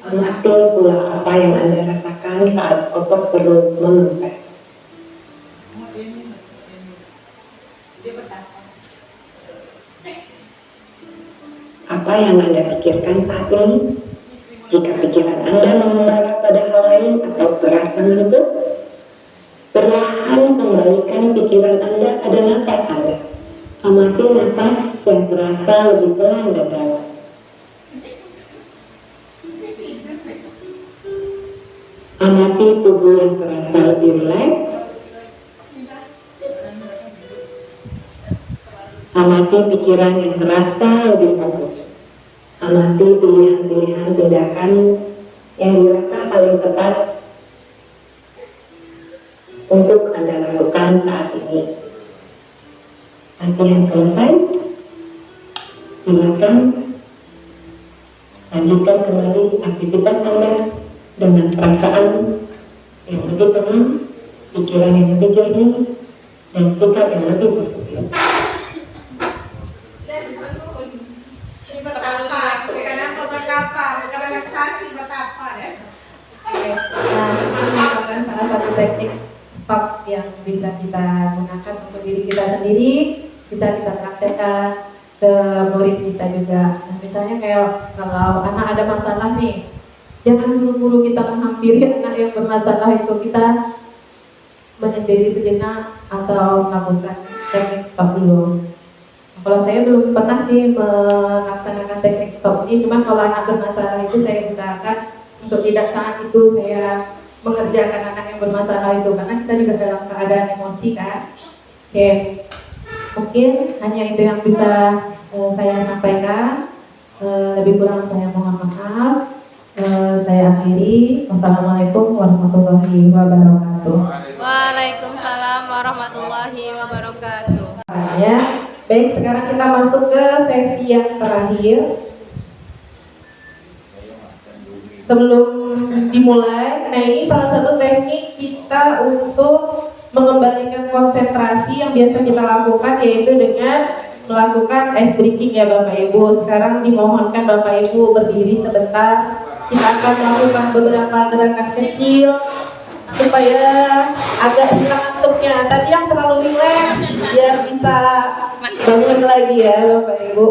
Amati pula apa yang Anda rasakan saat otot perut mengempes. Apa yang Anda pikirkan saat ini? Jika pikiran Anda mengembara pada hal lain atau terasa ngantuk, perlahan kembalikan pikiran Anda pada nafas Anda. Amati nafas yang terasa lebih pelan dan dalam. Amati tubuh yang terasa lebih rileks. Amati pikiran yang terasa lebih fokus. Amati pilihan-pilihan tindakan yang dirasa paling tepat untuk Anda lakukan saat ini. Latihan selesai. Silakan lanjutkan kembali aktivitas Anda dengan perasaan yang lebih tenang, pikiran yang lebih jernih, dan sikap yang lebih positif. Betapa, relaksasi betapa ya. Oke, nah ini merupakan salah satu teknik stop yang bisa kita gunakan untuk diri kita sendiri, bisa kita praktekkan ke murid kita juga. Nah, misalnya kayak kalau anak ada masalah nih, jangan buru-buru kita menghampiri anak yang bermasalah itu, kita menyendiri sejenak atau melakukan teknik stop dulu. Kalau saya belum pernah sih melaksanakan teknik stop ini, cuma kalau anak bermasalah itu saya usahakan untuk tidak saat itu saya mengerjakan anak yang bermasalah itu, karena kita juga dalam keadaan emosi kan. Oke, mungkin hanya itu yang bisa saya sampaikan. Lebih kurang saya mohon maaf. Saya akhiri. Wassalamualaikum warahmatullahi wabarakatuh. Waalaikumsalam warahmatullahi wabarakatuh. Ya. Baik, sekarang kita masuk ke sesi yang terakhir. Sebelum dimulai, nah ini salah satu teknik kita untuk mengembalikan konsentrasi yang biasa kita lakukan, yaitu dengan melakukan ice breathing ya Bapak Ibu. Sekarang dimohonkan Bapak Ibu berdiri sebentar. Kita akan melakukan beberapa gerakan kecil supaya agak hilang ngantuknya. Tadi yang terlalu rileks biar bisa bangun lagi ya Bapak Ibu.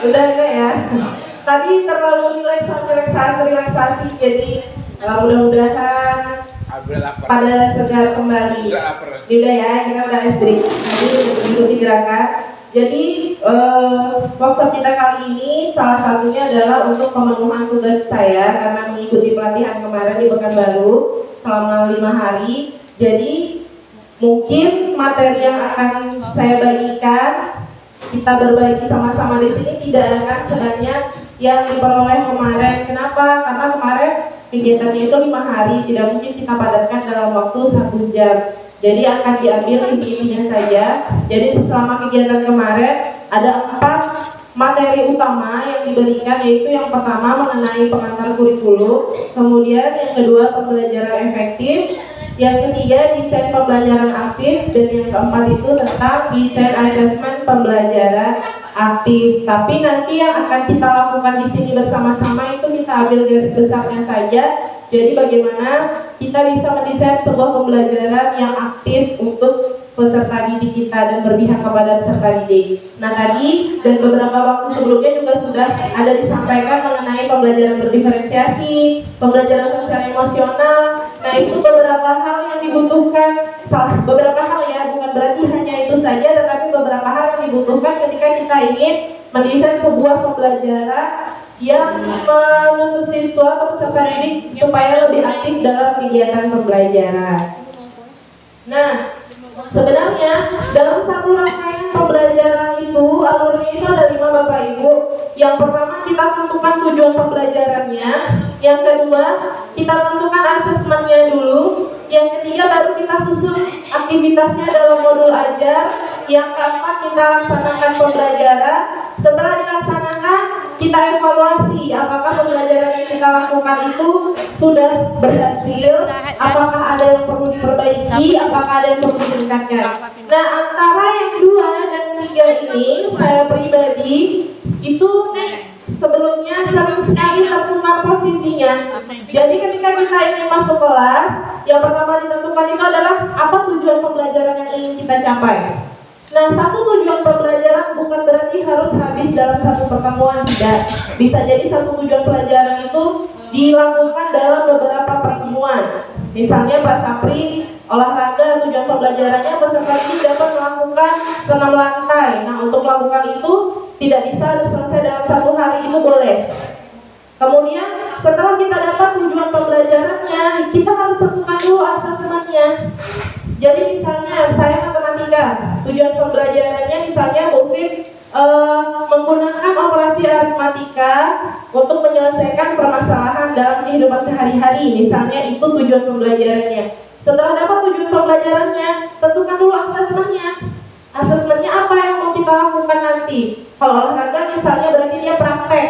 Udah enggak ya? Tadi terlalu relaksasi, jadi mudah-mudahan pada segar kembali. Udah ya, kita udah ice break. Jadi mengikuti gerakan. Jadi workshop kita kali ini salah satunya adalah untuk pemenuhan tugas saya karena mengikuti pelatihan kemarin di Pekanbaru selama 5 hari. Jadi mungkin materi yang akan saya bagikan, kita berbagi sama-sama di sini tidak akan sebanyak yang diperoleh kemarin. Kenapa? Karena kemarin kegiatannya itu 5 hari, tidak mungkin kita padatkan dalam waktu 1 jam. Jadi akan diambil inti-intinya saja. Jadi selama kegiatan kemarin ada 4 materi utama yang diberikan, yaitu yang pertama mengenai pengantar kurikulum, kemudian yang kedua pembelajaran efektif, yang ketiga desain pembelajaran aktif, dan yang keempat itu tentang desain asesmen pembelajaran aktif. Tapi nanti yang akan kita lakukan di sini bersama-sama itu kita ambil garis besarnya saja. Jadi bagaimana kita bisa mendesain sebuah pembelajaran yang aktif untuk peserta didik kita dan berpihak kepada peserta didik. Nah tadi dan beberapa waktu sebelumnya juga sudah ada disampaikan mengenai pembelajaran berdiferensiasi, pembelajaran sosial emosional. Nah itu beberapa hal yang dibutuhkan, beberapa hal ya, bukan berarti hanya itu saja, tetapi beberapa hal yang dibutuhkan ketika kita ingin mendesain sebuah pembelajaran yang menuntut siswa atau peserta didik supaya lebih aktif dalam kegiatan pembelajaran. Nah, sebenarnya dalam satu rangkaian pembelajaran itu, alurnya itu ada 5 Bapak Ibu. Yang pertama kita tentukan tujuan pembelajarannya. Yang kedua, kita tentukan asesmennya dulu. Yang ketiga, baru kita susun aktivitasnya dalam modul ajar. Yang keempat, kita laksanakan pembelajaran. Setelah dilaksanakan, kita evaluasi apakah pembelajaran yang kita lakukan itu sudah berhasil, apakah ada yang perlu diperbaiki, apakah ada yang perlu ditingkatkan. Nah, antara yang 2 dan 3 ini, saya pribadi itu sebelumnya sering sekali tertukar posisinya. Jadi ketika kita ingin masuk kelas, yang pertama ditentukan itu adalah apa tujuan pembelajaran yang ingin kita capai. Nah, satu tujuan pembelajaran bukan berarti harus habis dalam satu pertemuan, tidak. Bisa jadi satu tujuan pelajaran itu dilakukan dalam beberapa pertemuan. Misalnya Pak Sapri olahraga, tujuan pembelajarannya peserta didik dapat melakukan senam lantai. Nah, untuk melakukan itu tidak bisa selesai dalam satu hari, itu boleh. Kemudian setelah kita dapat tujuan pembelajarannya, kita harus tentukan dulu asesmennya. Jadi misalnya saya matematika, tujuan pembelajarannya misalnya mungkin menggunakan operasi aritmatika untuk menyelesaikan permasalahan dalam kehidupan sehari-hari. Misalnya itu tujuan pembelajarannya. Setelah dapat tujuan pembelajarannya, tentukan dulu asesmennya. Asesmennya apa yang mau kita lakukan nanti? Kalau olahraga misalnya berarti dia praktek.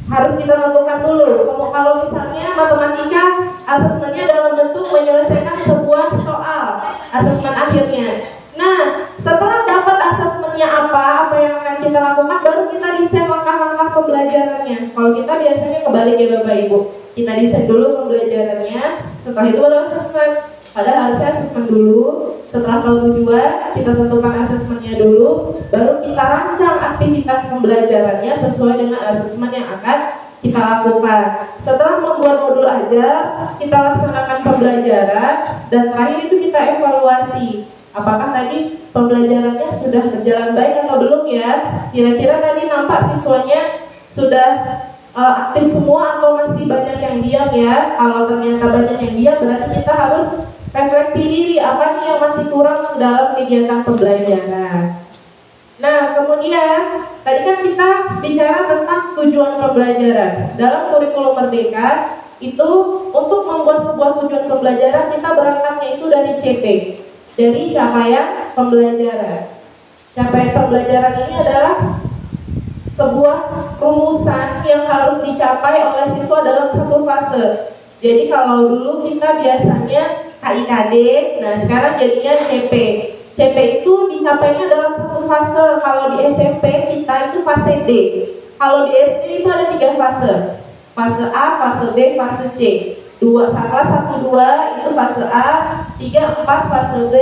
Harus kita tentukan dulu. Kalau misalnya matematika, asesmennya dalam bentuk menyelesaikan sebuah soal, asesmen akhirnya. Nah, setelah dapat asesmennya apa yang akan kita lakukan, baru kita desain langkah-langkah pembelajarannya. Kalau kita biasanya kebalik ya Bapak Ibu, kita desain dulu pembelajarannya, setelah itu baru asesmen. Padahal harusnya asesmen dulu. Setelah tahu tujuan, kita tentukan asesmennya dulu, baru kita rancang aktivitas pembelajarannya sesuai dengan asesmen yang akan kita lakukan. Setelah membuat modul ajar, kita laksanakan pembelajaran, dan terakhir itu kita evaluasi. Apakah tadi pembelajarannya sudah berjalan baik atau belum ya? Kira-kira tadi nampak siswanya sudah aktif semua atau masih banyak yang diam ya? Kalau ternyata banyak yang diam, berarti kita harus refleksi diri, apa nih yang masih kurang dalam kegiatan pembelajaran. Nah, kemudian tadi kan kita bicara tentang tujuan pembelajaran. Dalam kurikulum Merdeka itu untuk membuat sebuah tujuan pembelajaran, kita berangkatnya itu dari CP, dari capaian pembelajaran. Capaian pembelajaran ini adalah sebuah rumusan yang harus dicapai oleh siswa dalam satu fase. Jadi kalau dulu kita biasanya KIKD, nah sekarang jadinya CP. CP itu dicapainya dalam satu fase. Kalau di SMP kita itu fase D. Kalau di SD itu ada 3 fase. Fase A, fase B, fase C. 1, 2 itu fase A, 3, 4 fase B,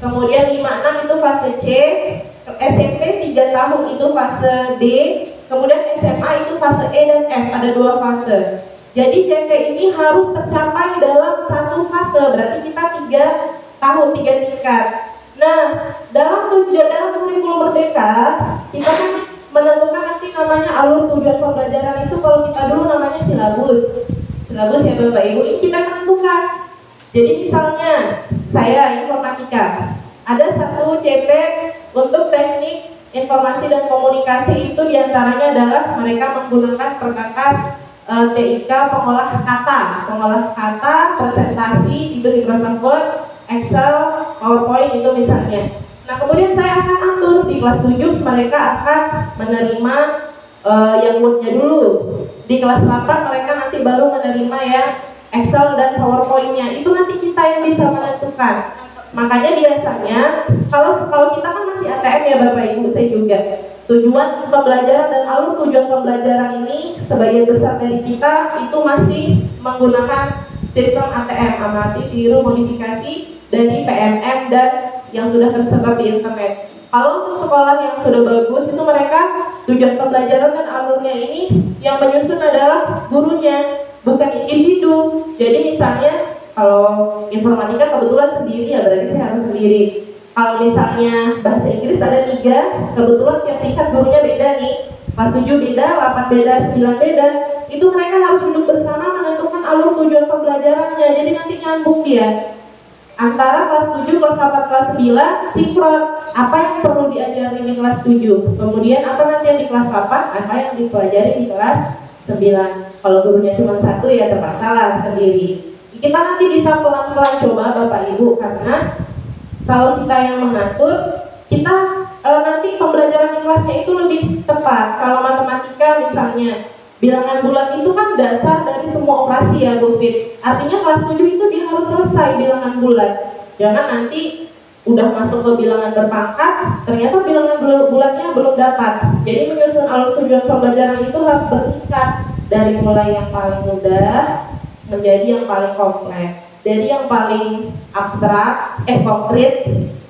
kemudian 5, 6 itu fase C. SMP 3 tahun itu fase D, kemudian SMA itu fase E dan F, ada 2 fase. Jadi CP ini harus tercapai dalam satu fase, berarti kita 3 tahun, 3 tingkat. Nah, dalam kurikulum Merdeka, kita kan menentukan nanti namanya alur tujuan pembelajaran itu, kalau kita dulu namanya silabus. Silabus ya Bapak Ibu, ini kita menentukan. Jadi misalnya, saya informatika, ada satu CP untuk teknik informasi dan komunikasi, itu diantaranya adalah mereka menggunakan perkakas TIK pengolah kata, presentasi itu Microsoft Word, Excel, PowerPoint itu misalnya. Nah kemudian saya akan atur di kelas 7 mereka akan menerima yang Word-nya dulu. Di kelas 8 mereka nanti baru menerima yang Excel dan PowerPoint-nya. Itu nanti kita yang bisa menentukan. Makanya biasanya kalau kita kan masih ATM ya Bapak Ibu, saya juga. Tujuan pembelajaran dan alur tujuan pembelajaran ini sebagian besar dari kita itu masih menggunakan sistem ATM, amati, tiru, modifikasi, dari PMM dan yang sudah tersebar di internet. Kalau untuk sekolah yang sudah bagus itu mereka tujuan pembelajaran dan alurnya ini yang menyusun adalah gurunya, bukan individu. Jadi misalnya kalau informatika kebetulan sendiri ya berarti saya harus sendiri. Kalau misalnya bahasa Inggris ada 3, kebetulan tiap tingkat gurunya beda nih. Kelas 7 beda, 8 beda, 9 beda. Itu mereka harus duduk bersama menentukan alur tujuan pembelajarannya. Jadi nanti nyambung dia. Antara kelas 7, kelas 8, kelas 9 sinkron. Apa yang perlu diajari di kelas 7, kemudian apa nanti yang di kelas 8, apa yang dipelajari di kelas 9. Kalau gurunya cuma 1 ya terpaksa lah sendiri. Kita nanti bisa pelan-pelan coba Bapak Ibu, karena kalau kita yang mengatur, kita nanti pembelajaran di kelasnya itu lebih tepat. Kalau matematika misalnya, bilangan bulat itu kan dasar dari semua operasi ya Bu Fit. Artinya kelas 7 itu dia harus selesai bilangan bulat. Jangan nanti udah masuk ke bilangan berpangkat, ternyata bilangan bulatnya belum dapat. Jadi menyusun alur tujuan pembelajaran itu harus bertingkat dari mulai yang paling mudah menjadi yang paling kompleks. Dari yang paling abstrak, konkret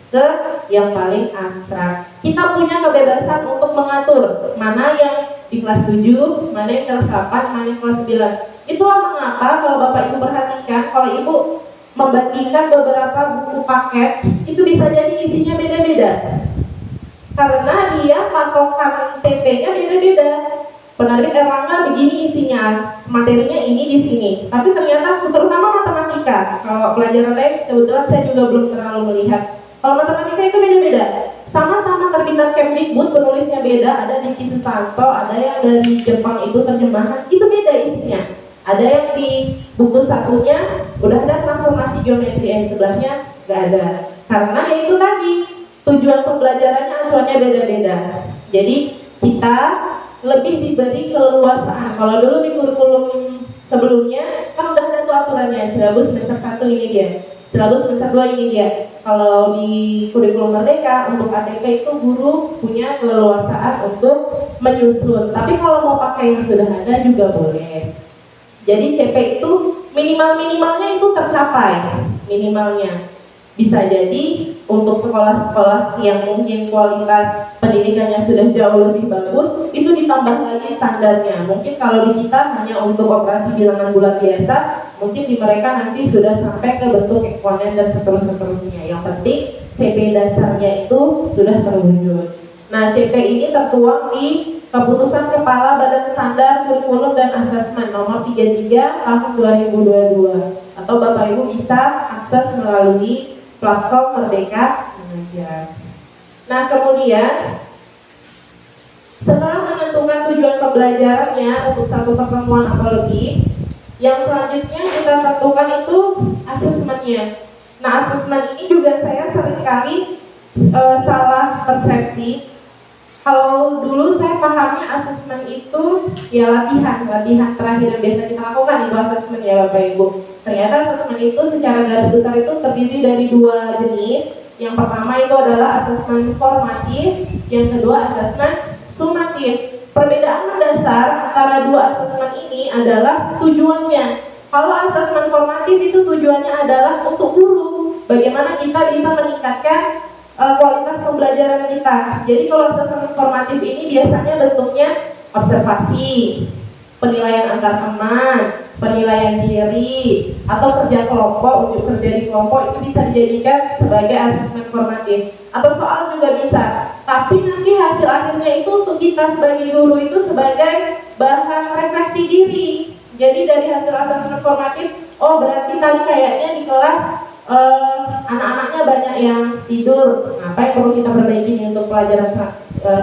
ke yang paling abstrak. Kita punya kebebasan untuk mengatur mana yang di kelas 7, mana yang kelas 8, mana yang kelas 9. Itulah mengapa kalau Bapak Ibu perhatikan, kalau Ibu membandingkan beberapa buku paket, itu bisa jadi isinya beda-beda. Karena dia patokan TP-nya beda-beda. Penerbit Erlangga begini isinya, materinya ini di sini. Tapi ternyata terutama matematika, kalau pelajaran lain kebetulan saya juga belum terlalu melihat. Kalau matematika itu beda-beda. Sama-sama terbitan Kemdikbud, penulisnya beda, ada di Ki Susanto, ada yang dari Jepang itu terjemahan, itu beda isinya. Ada yang di buku satunya udah ada transformasi geometri, yang sebelahnya nggak ada. Karena ya itu tadi, tujuan pembelajarannya acuannya beda-beda. Jadi kita lebih diberi keleluasaan. Kalau dulu di kurikulum sebelumnya kan udah ada tuh aturannya, silabus semester 1 ini dia, silabus semester 2 ini dia. Kalau di kurikulum Merdeka untuk ATP itu guru punya keleluasaan untuk menyusun. Tapi kalau mau pakai yang sudah ada juga boleh. Jadi CP itu minimalnya itu tercapai, minimalnya. Bisa jadi untuk sekolah-sekolah yang mungkin kualitas pendidikannya sudah jauh lebih bagus, itu ditambah lagi standarnya. Mungkin kalau di kita hanya untuk operasi bilangan bulat biasa, mungkin di mereka nanti sudah sampai ke bentuk eksponen dan seterusnya. Yang penting CP dasarnya itu sudah terwujud. Nah, CP ini tertuang di Keputusan Kepala Badan Standar Kurikulum dan Asesmen nomor 33 tahun 2022. Atau Bapak Ibu bisa akses melalui platform Merdeka Mengajar. Nah, kemudian setelah menentukan tujuan pembelajarannya untuk satu pertemuan atau lebih, yang selanjutnya kita tentukan itu asesmennya. Nah, asesmen ini juga saya seringkali salah persepsi. Kalau dulu saya pahamnya asesmen itu ya latihan terakhir yang biasa kita lakukan itu asesmen ya Bapak Ibu. Ternyata asesmen itu secara garis besar itu terdiri dari 2 jenis. Yang pertama itu adalah asesmen formatif, yang kedua asesmen sumatif. Perbedaan mendasar antara 2 asesmen ini adalah tujuannya. Kalau asesmen formatif itu tujuannya adalah untuk guru, bagaimana kita bisa meningkatkan kualitas pembelajaran kita. Jadi kalau asesmen formatif ini biasanya bentuknya observasi, penilaian antar teman, penilaian diri, atau kerja kelompok, uji kerja di kelompok, itu bisa dijadikan sebagai asesmen formatif. Atau soal juga bisa. Tapi nanti hasil akhirnya itu untuk kita sebagai guru itu sebagai bahan refleksi diri. Jadi dari hasil asesmen formatif, oh berarti tadi kayaknya di kelas anak-anaknya banyak yang tidur. Apa yang perlu kita perbaiki untuk pelajaran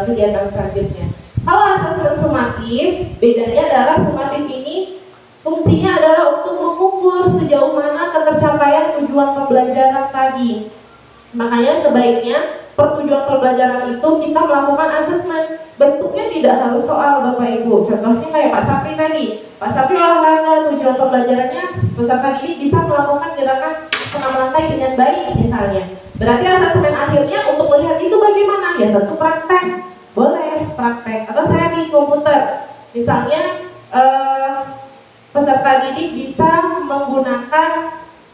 kegiatan selanjutnya? Kalau asesmen sumatif, bedanya adalah sumatif ini fungsinya adalah untuk mengukur sejauh mana ketercapaian tujuan pembelajaran tadi. Makanya sebaiknya pertujuan pembelajaran itu kita melakukan asesmen. Bentuknya tidak harus soal Bapak Ibu. Contohnya kayak Pak Sapri tadi. Pak Sapri olahraga, tujuan pembelajarannya peserta didik bisa melakukan gerakan senam lantai dengan baik misalnya. Berarti asesmen akhirnya untuk melihat itu bagaimana? Ya tentu praktek. Boleh praktek. Atau saya di komputer. Misalnya peserta didik bisa menggunakan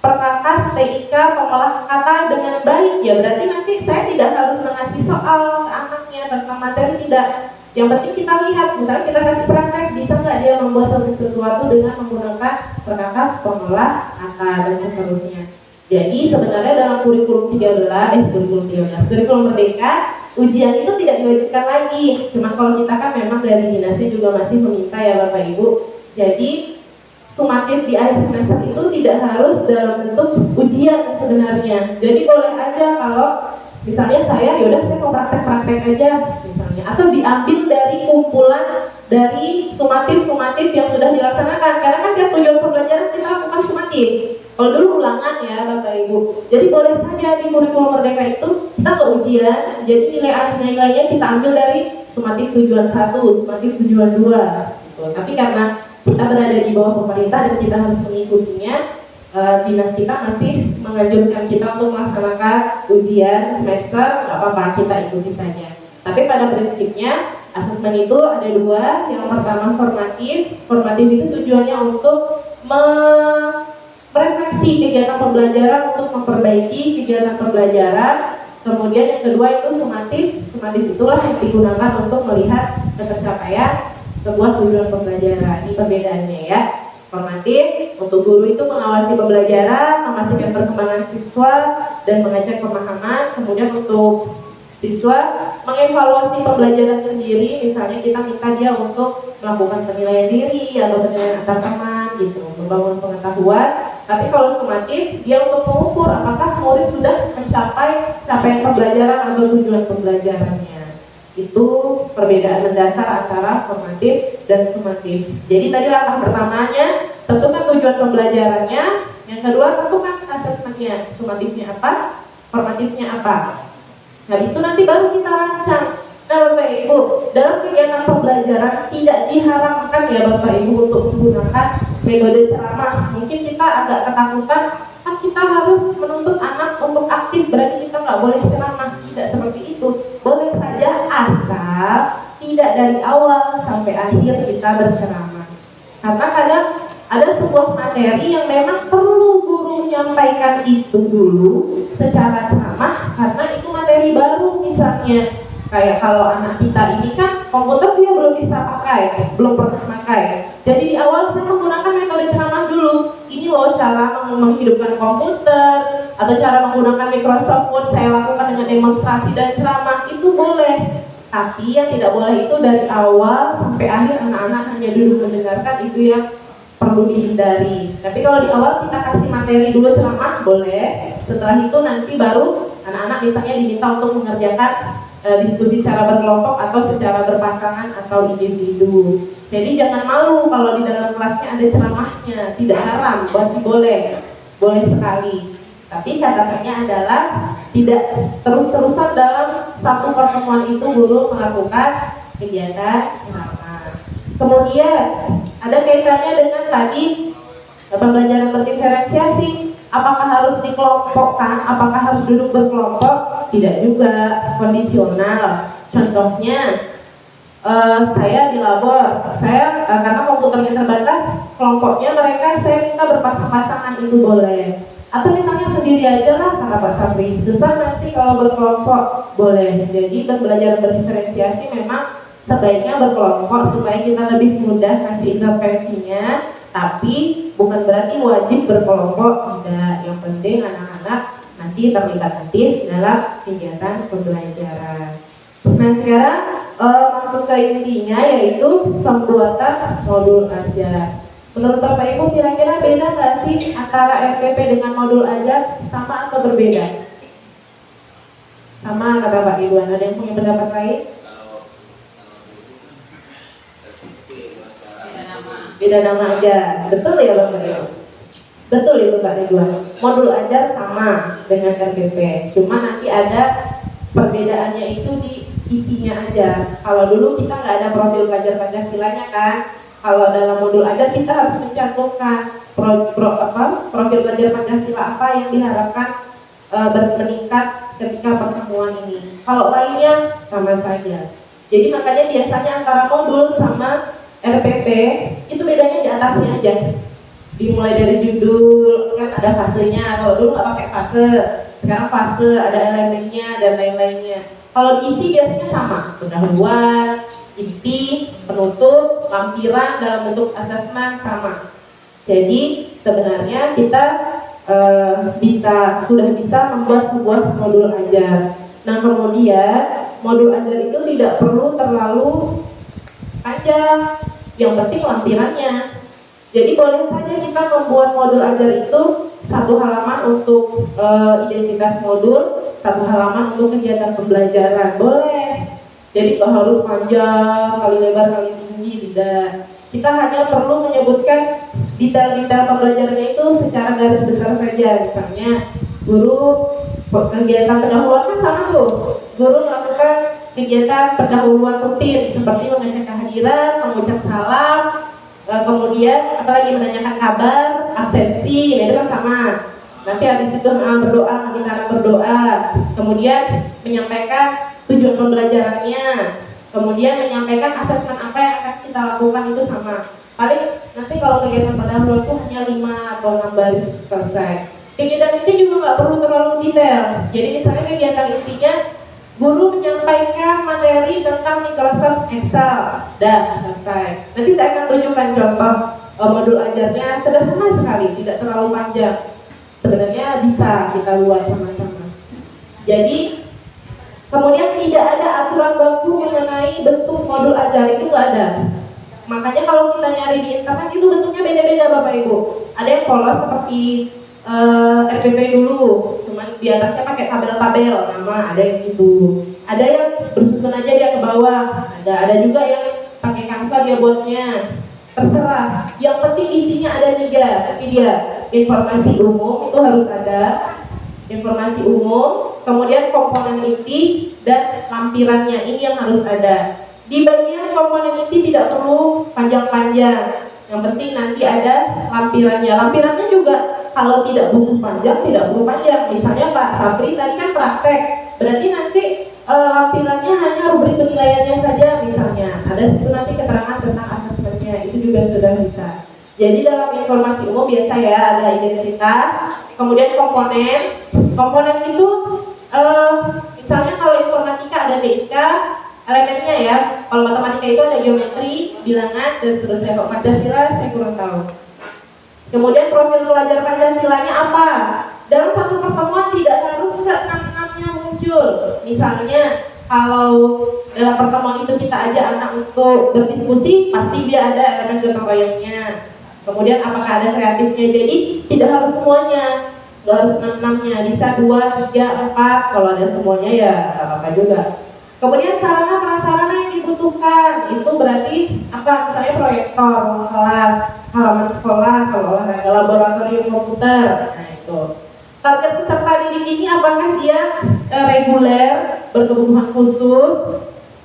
perkakas TIK pengolah kata dengan baik, ya berarti nanti saya tidak harus mengasih soal ke anaknya tentang materi, tidak. Yang penting kita lihat, misalnya kita kasih praktek, bisa nggak dia membuat sesuatu dengan menggunakan perkakas pengolah kata dan seterusnya. Jadi sebenarnya dalam kurikulum kurikulum merdeka, ujian itu tidak diwajibkan lagi. Cuma kalau kita kan memang dari dinasnya juga masih meminta ya Bapak Ibu. Jadi sumatif di akhir semester itu tidak harus dalam bentuk ujian sebenarnya. Jadi boleh aja kalau misalnya saya mau praktek aja misalnya, atau diambil dari kumpulan dari sumatif yang sudah dilaksanakan, karena kan tiap tujuan pembelajaran kita lakukan sumatif. Kalau dulu ulangan ya Bapak Ibu. Jadi boleh saja di kurikulum merdeka itu kita ke ujian, jadi nilainya kita ambil dari sumatif tujuan 1, sumatif tujuan 2 gitu. Tapi karena kita berada di bawah pemerintah dan kita harus mengikutinya, dinas kita masih menganjurkan kita untuk melaksanakan ujian semester, nggak apa-apa, kita ikuti saja. Tapi pada prinsipnya asesmen itu ada 2. Yang pertama formatif itu tujuannya untuk merefleksi kegiatan pembelajaran, untuk memperbaiki kegiatan pembelajaran. Kemudian yang kedua itu sumatif itulah yang digunakan untuk melihat ketercapaian sebuah tujuan pembelajaran. Ini perbedaannya ya. Formatif untuk guru itu mengawasi pembelajaran, memastikan perkembangan siswa dan mengecek pemahaman. Kemudian untuk siswa mengevaluasi pembelajaran sendiri, misalnya kita minta dia untuk melakukan penilaian diri atau penilaian antar teman gitu, membangun pengetahuan. Tapi kalau sumatif dia untuk mengukur apakah murid sudah mencapai capaian pembelajaran atau tujuan pembelajarannya. Itu perbedaan mendasar antara formatif dan sumatif. Jadi tadi langkah pertamanya tentukan tujuan pembelajarannya, yang kedua tentukan asesmennya, sumatifnya apa, formatifnya apa. Habis itu nanti baru kita rancang. Nah Bapak Ibu, dalam kegiatan pembelajaran tidak diharamkan ya Bapak Ibu untuk menggunakan metode ceramah. Mungkin kita agak ketakutan, kan kita harus menuntut anak untuk aktif, berarti kita nggak boleh ceramah. Tidak seperti itu. Boleh saja asal tidak dari awal sampai akhir kita berceramah. Karena kadang ada sebuah materi yang memang perlu guru menyampaikan itu dulu secara ceramah, karena itu materi baru. Misalnya kayak kalau anak kita ini kan komputer dia belum bisa pakai, belum pernah pakai. Jadi di awal saya menggunakan metode ceramah dulu. Ini loh cara menghidupkan komputer, atau cara menggunakan Microsoft Word saya lakukan dengan demonstrasi dan ceramah, itu boleh. Tapi yang tidak boleh itu dari awal sampai akhir anak-anak hanya duduk mendengarkan, itu yang perlu dihindari. Tapi kalau di awal kita kasih materi dulu ceramah boleh. Setelah itu nanti baru anak-anak misalnya diminta untuk mengerjakan diskusi secara berkelompok atau secara berpasangan atau individu. Jadi jangan malu kalau di dalam kelasnya ada ceramahnya, tidak haram, masih boleh sekali. Tapi catatannya adalah tidak terus-terusan dalam satu pertemuan itu guru melakukan kegiatan ceramah. Kemudian ada kaitannya dengan tadi pembelajaran berdiferensiasi. Apakah harus dikelompokkan? Apakah harus duduk berkelompok? Tidak juga, kondisional. Contohnya, saya di labor, karena komputernya terbatas, kelompoknya mereka saya minta berpasang-pasangan, itu boleh. Atau misalnya sendiri aja lah, kata Pak Sapri. Susah nanti kalau berkelompok, boleh. Jadi pembelajaran berdiferensiasi memang sebaiknya berkelompok supaya kita lebih mudah kasih intervensinya. Tapi bukan berarti wajib berkelompok, tidak. Yang penting anak-anak nanti terlibat aktif dalam kegiatan pembelajaran. Nah sekarang masuk ke intinya, yaitu pembuatan modul ajar. Menurut Bapak Ibu kira-kira beda nggak sih antara RPP dengan modul ajar? Sama atau berbeda? Sama kata Pak Ridwan. Ada yang punya pendapat lain? Beda nama aja, betul ya Bapak Ibu? Betul itu Pak Ridwan. Modul ajar sama dengan RPP, cuma nanti ada perbedaannya itu di isinya aja. Kalau dulu kita nggak ada profil pelajar Pancasilanya kan, kalau dalam modul ajar kita harus mencantumkan profil pelajar Pancasila apa yang diharapkan meningkat ketika pertemuan ini. Kalau lainnya sama saja. Jadi makanya biasanya antara modul sama RPP itu bedanya di atasnya aja. dimulai dari judul, kan ada fasenya. Kalau dulu nggak pakai fase, sekarang fase, ada elemennya dan lain-lainnya. Kalau diisi biasanya sama, pendahuluan, inti, penutup, lampiran dalam bentuk asesmen sama. Jadi sebenarnya kita sudah bisa membuat sebuah modul ajar. Nah kemudian modul ajar itu tidak perlu terlalu panjang, yang penting lampirannya. Jadi boleh saja kita membuat modul ajar itu satu halaman untuk identitas modul, satu halaman untuk kegiatan pembelajaran, boleh. Jadi nggak harus panjang, kali lebar, kali tinggi, tidak. Kita hanya perlu menyebutkan detail-detail pembelajarannya itu secara garis besar saja. Misalnya, guru kegiatan pendahuluan kan sama tuh. Guru melakukan kegiatan pendahuluan rutin seperti mengecek kehadiran, mengucap salam, kemudian apalagi menanyakan kabar, absensi, itu kan sama. Nanti habis itu berdoa, meminta berdoa, kemudian menyampaikan tujuan pembelajarannya, kemudian menyampaikan asesmen apa yang akan kita lakukan itu sama. Paling nanti kalau kegiatan pendahuluan itu hanya 5 atau 6 baris selesai. Kegiatan inti juga nggak perlu terlalu detail. Jadi misalnya kegiatan intinya guru menyampaikan materi tentang Microsoft Excel, dah selesai. Nanti saya akan tunjukkan contoh modul ajarnya, sederhana sekali, tidak terlalu panjang. Sebenarnya bisa kita buat sama-sama. Jadi kemudian tidak ada aturan baku mengenai bentuk modul ajar, itu nggak ada. Makanya kalau kita nyari di internet itu bentuknya beda-beda Bapak Ibu. Ada yang polos seperti RPP dulu, cuman di atasnya pakai tabel-tabel nama, ada yang gitu. Ada yang bersusun aja dia ke bawah, ada juga yang pakai Canva dia buatnya. Terserah. Yang penting isinya ada 3, tapi dia informasi umum itu harus ada, informasi umum, kemudian komponen inti dan lampirannya ini yang harus ada. Di bagian komponen inti tidak perlu panjang-panjang. Yang penting nanti ada lampirannya. Lampirannya juga kalau tidak butuh panjang, tidak perlu panjang. Misalnya Pak Sabri tadi kan praktek, berarti nanti lampirannya hanya rubrik penilaiannya saja misalnya. Ada situ nanti keterangan tentang asesmennya, itu juga sudah bisa. Jadi dalam informasi umum biasa ya ada identitas, kemudian komponen. Komponen itu misalnya kalau informatika ada TIK, elemennya ya. Kalau matematika itu ada geometri, bilangan, dan seterusnya. Kalau Pancasila saya kurang tahu. Kemudian profil pelajar Pancasilanya apa? Dalam satu pertemuan tidak harus ke-6-6-nya muncul. Misalnya kalau dalam pertemuan itu kita ajak anak untuk berdiskusi, pasti dia ada elemen gotong royongnya. Kemudian apakah ada kreatifnya? Jadi tidak harus semuanya, nggak harus 6-6-nya, bisa 2, 3, 4. Kalau ada semuanya ya nggak apa-apa juga. Kemudian sarana prasarana yang dibutuhkan itu berarti apa? Misalnya proyektor, ruang kelas, halaman sekolah, kalau olahraga laboratorium komputer. Nah itu. Target peserta didik ini apakah dia reguler, berkebutuhan khusus,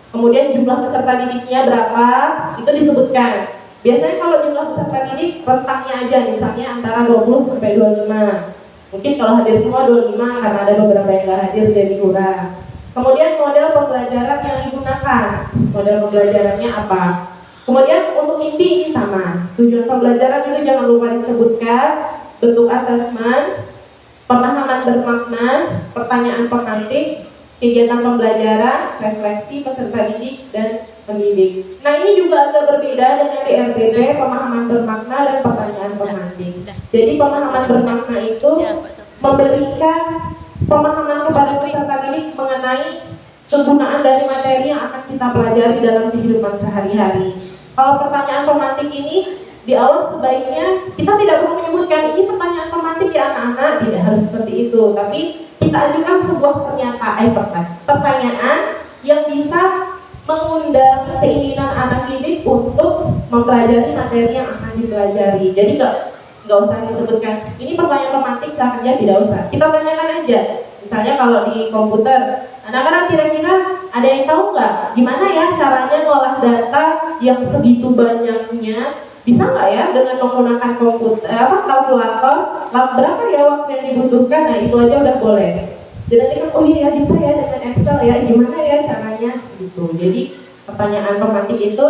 kemudian jumlah peserta didiknya berapa, itu disebutkan. Biasanya kalau jumlah peserta didik rentangnya aja, misalnya antara 20 sampai 25. Mungkin kalau hadir semua 25 karena ada beberapa yang nggak hadir jadi kurang. Kemudian model pembelajaran yang digunakan, model pembelajarannya apa? Kemudian untuk inti ini sama, tujuan pembelajaran itu jangan lupa disebutkan, bentuk asesmen, pemahaman bermakna, pertanyaan pemantik, kegiatan pembelajaran, refleksi peserta didik dan pendidik. Nah ini juga agak berbeda dengan di RPP, pemahaman bermakna dan pertanyaan pemantik. Jadi pemahaman bermakna itu memberikan pemahaman kepada peserta didik mengenai kegunaan dari materi yang akan kita pelajari dalam kehidupan sehari-hari. Kalau pertanyaan pemantik ini di awal sebaiknya kita tidak perlu menyebutkan ini pertanyaan pemantik ya anak-anak, tidak harus seperti itu, tapi kita ajukan sebuah pertanyaan yang bisa mengundang keinginan anak didik untuk mempelajari materi yang akan dipelajari. Jadi nggak usah disebutkan ini pertanyaan pemantik, seakan tidak usah. Kita tanyakan aja. Misalnya kalau di komputer, anak-anak kira-kira ada yang tahu nggak gimana ya caranya ngolah data yang segitu banyaknya? Bisa nggak ya dengan menggunakan komputer, kalkulator? Berapa ya waktu yang dibutuhkan? Nah itu aja udah boleh. Jadi nanti kan, oh iya bisa ya dengan Excel ya, gimana ya caranya? Gitu. Jadi pertanyaan pemantik itu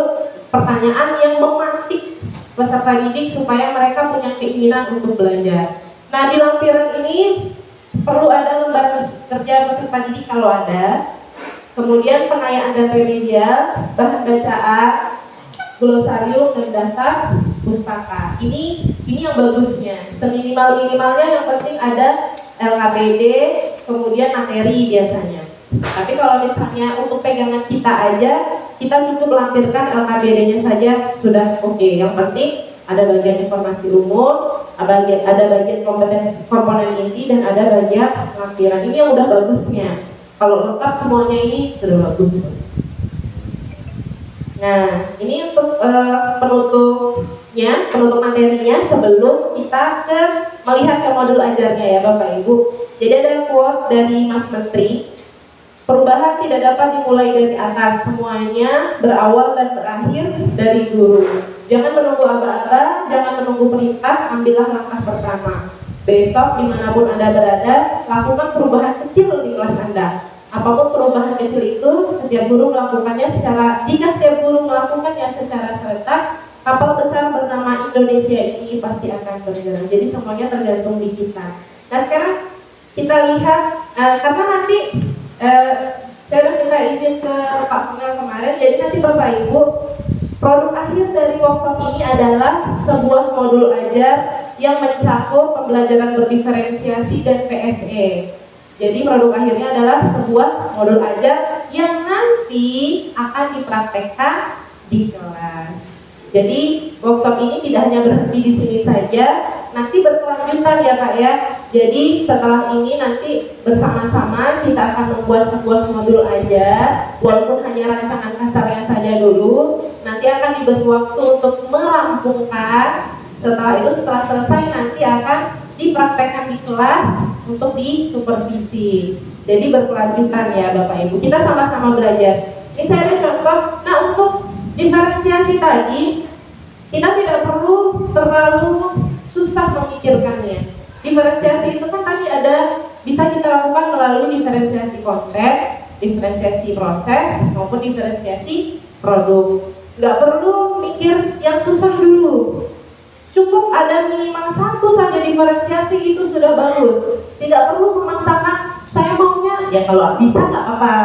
pertanyaan yang memantik peserta didik supaya mereka punya keinginan untuk belajar. Nah, di lampiran ini perlu ada lembar kerja peserta didik kalau ada, kemudian pengayaan data media, bahan bacaan, glosarium dan daftar pustaka. Ini yang bagusnya. Seminimal-minimalnya yang penting ada LKPD, kemudian materi biasanya. Tapi kalau misalnya untuk pegangan kita aja, kita cukup lampirkan LKPD-nya saja sudah oke. Yang penting ada bagian informasi umum, ada bagian komponen inti, dan ada bagian lampiran. Ini yang udah bagusnya. Kalau lengkap semuanya ini sudah bagus. Nah, ini untuk penutup materinya sebelum kita melihat ke modul ajarnya ya Bapak Ibu. Jadi ada quote dari Mas Menteri, perubahan tidak dapat dimulai dari atas, semuanya berawal dan berakhir dari guru. Jangan menunggu aba-aba, jangan menunggu perintah, ambillah langkah pertama. Besok dimanapun Anda berada, lakukan perubahan kecil di kelas Anda. Apapun perubahan kecil itu, setiap guru melakukannya jika setiap guru melakukannya secara serentak, kapal besar bernama Indonesia ini pasti akan bergerak. Jadi semuanya tergantung di kita. Nah, sekarang kita lihat, karena nanti saya sudah minta izin ke Pak Pengel kemarin, jadi nanti Bapak Ibu, produk akhir dari workshop ini adalah sebuah modul ajar yang mencakup pembelajaran berdiferensiasi dan PSE. Jadi produk akhirnya adalah sebuah modul ajar yang nanti akan dipraktekkan di kelas. Jadi workshop ini tidak hanya berhenti di sini saja, nanti berkelanjutan ya Pak ya. Jadi setelah ini nanti bersama-sama kita akan membuat sebuah modul ajar, walaupun hanya rancangan kasarnya saja dulu. Nanti akan diberi waktu untuk merampungkan. Setelah selesai nanti akan dipraktekkan di kelas untuk disupervisi. Jadi berkelanjutan ya Bapak Ibu. Kita sama-sama belajar. Ini saya ada contoh. Nah, untuk diferensiasi tadi kita tidak perlu terlalu susah memikirkannya. Diferensiasi itu kan tadi bisa kita lakukan melalui diferensiasi konten, diferensiasi proses, maupun diferensiasi produk. Nggak perlu mikir yang susah dulu. Cukup ada minimal satu saja diferensiasi itu sudah bagus. Tidak perlu memaksakan saya maunya, ya kalau bisa nggak apa-apa.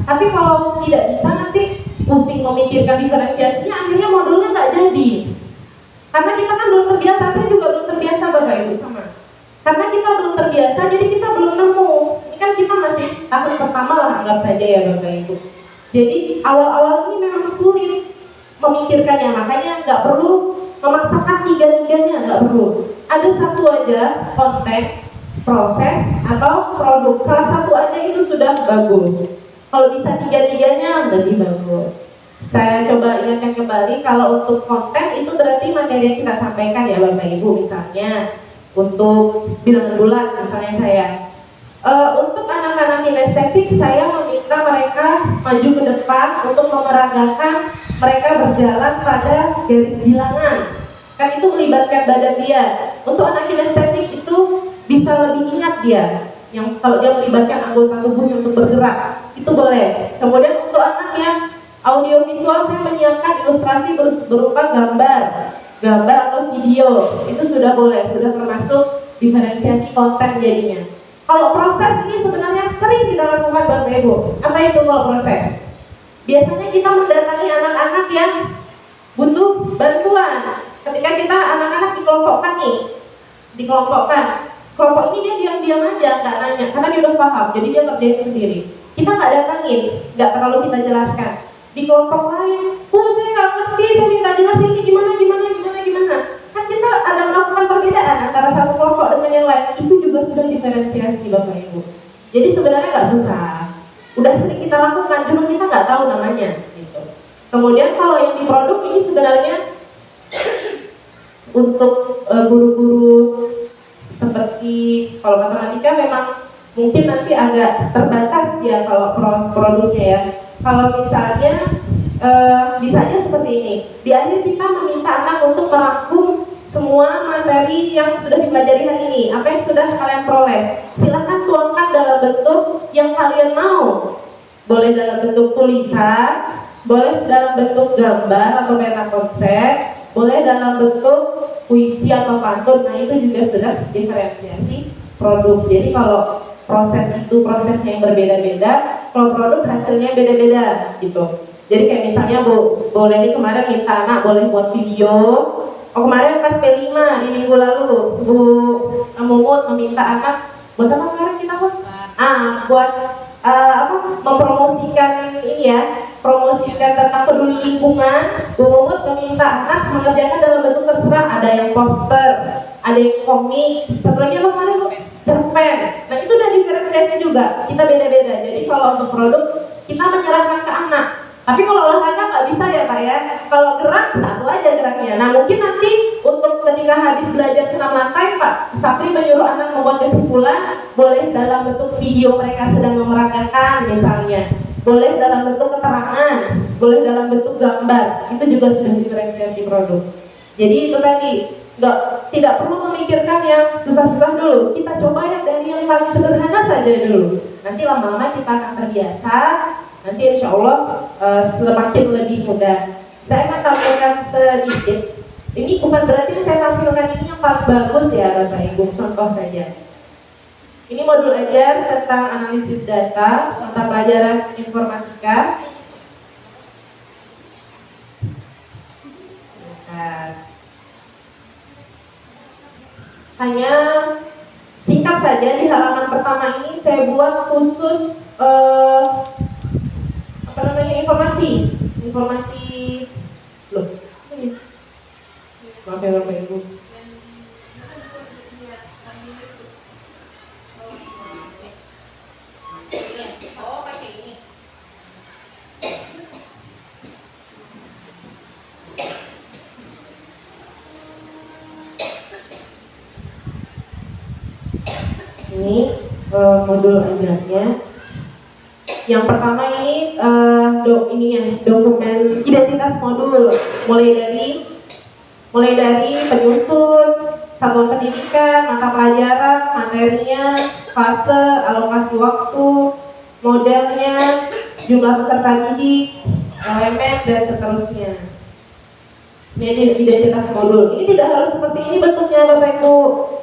Tapi kalau tidak bisa nanti pusing memikirkan diferensiasinya, akhirnya modulnya nggak jadi. Karena kita kan belum terbiasa, saya juga belum terbiasa Bapak Ibu sama. Karena kita belum terbiasa, jadi kita belum nemu. Ini kan kita masih tahun pertama lah anggap saja ya Bapak Ibu. Jadi awal-awal ini memang sulit memikirkannya, makanya nggak perlu memaksakan tiga-tiganya, nggak perlu. Ada satu aja, konten, proses, atau produk. Salah satu aja itu sudah bagus. Kalau bisa tiga-tiganya lebih bagus. Saya coba ingatkan kembali, kalau untuk konten itu berarti materi yang kita sampaikan ya Bapak Ibu. Misalnya untuk bilangan bulan, misalnya saya untuk anak-anak kinestetik, saya meminta mereka maju ke depan untuk memeragakan mereka berjalan pada garis bilangan. Kan itu melibatkan badan dia. Untuk anak kinestetik itu bisa lebih ingat dia. Yang kalau dia melibatkan anggota tubuhnya untuk bergerak, itu boleh. Kemudian untuk anak yang audiovisual, saya menyiapkan ilustrasi berupa gambar atau video. Itu sudah boleh, sudah termasuk diferensiasi konten jadinya. Kalau proses ini sebenarnya sering kita lakukan Bapak Ibu. Apa itu kalau proses? Biasanya kita mendatangi anak-anak yang butuh bantuan. Ketika kita anak-anak dikelompokkan kelompok ini dia diam-diam aja, nggak nanya, karena dia udah paham, jadi dia ngerjain sendiri. Kita nggak datangin, nggak terlalu kita jelaskan. Di kelompok lain, saya nggak ngerti, saya minta jelasin ini gimana. Kan kita ada melakukan perbedaan antara satu kelompok dengan yang lain. Itu juga sudah diferensiasi Bapak Ibu. Jadi sebenarnya nggak susah. Udah sering kita lakukan, cuma kita nggak tahu namanya. Gitu. Kemudian kalau yang di produk ini sebenarnya untuk guru-guru seperti kalau matematika memang mungkin nanti agak terbatas ya kalau produknya ya. Kalau misalnya bisa aja seperti ini. Di akhir kita meminta anak untuk merangkum semua materi yang sudah dipelajari hari ini. Apa yang sudah kalian peroleh? Silakan tuangkan dalam bentuk yang kalian mau. Boleh dalam bentuk tulisan, boleh dalam bentuk gambar atau peta konsep, boleh dalam bentuk puisi atau pantun. Nah itu juga sudah diferensiasi produk. Jadi kalau proses itu prosesnya yang berbeda-beda, kalau produk hasilnya beda-beda gitu. Jadi kayak misalnya Bu Leni kemarin minta anak boleh buat video. Oh kemarin pas P5 di minggu lalu Bu Mumut meminta anak buat apa kemarin kita buat? Buat mempromosikan ini ya, promosikan tentang peduli lingkungan. Bu Mumut meminta anak mengerjakan dalam bentuk terserah, ada yang poster, ada yang komik, satu lagi apa kemarin Bu? Cerpen. Nah itu udah diferensiasi juga, kita beda-beda. Jadi kalau untuk produk kita menyerahkan ke anak. Tapi kalau olahraga nggak bisa ya Pak ya. Kalau gerak satu aja geraknya. Nah mungkin nanti untuk ketika habis belajar senam lantai Pak Sapri menyuruh anak membuat kesimpulan, boleh dalam bentuk video mereka sedang memeragakan misalnya, boleh dalam bentuk keterangan, boleh dalam bentuk gambar. Itu juga sudah diferensiasi produk. Jadi itu tadi, tidak perlu memikirkan yang susah-susah dulu. Kita coba yang dari yang paling sederhana saja dulu. Nanti lama-lama kita akan terbiasa. Nanti insya Allah semakin lebih mudah. Saya akan tampilkan sedikit. Ini bukan berarti saya tampilkan ini yang paling bagus ya Bapak Ibu, contoh saja. Ini modul ajar tentang analisis data, mata pelajaran informatika. Hanya singkat saja, di halaman pertama ini saya buat khusus informasi loh ini maaf ya Bapak Ibu. Ini modul ajarnya. Yang pertama ini dokumen identitas modul, mulai dari penyusun, satuan pendidikan, mata pelajaran, materinya, fase, alokasi waktu, modelnya, jumlah peserta didik, elemen dan seterusnya. Ini identitas modul. Ini tidak harus seperti ini bentuknya Bapak Ibu.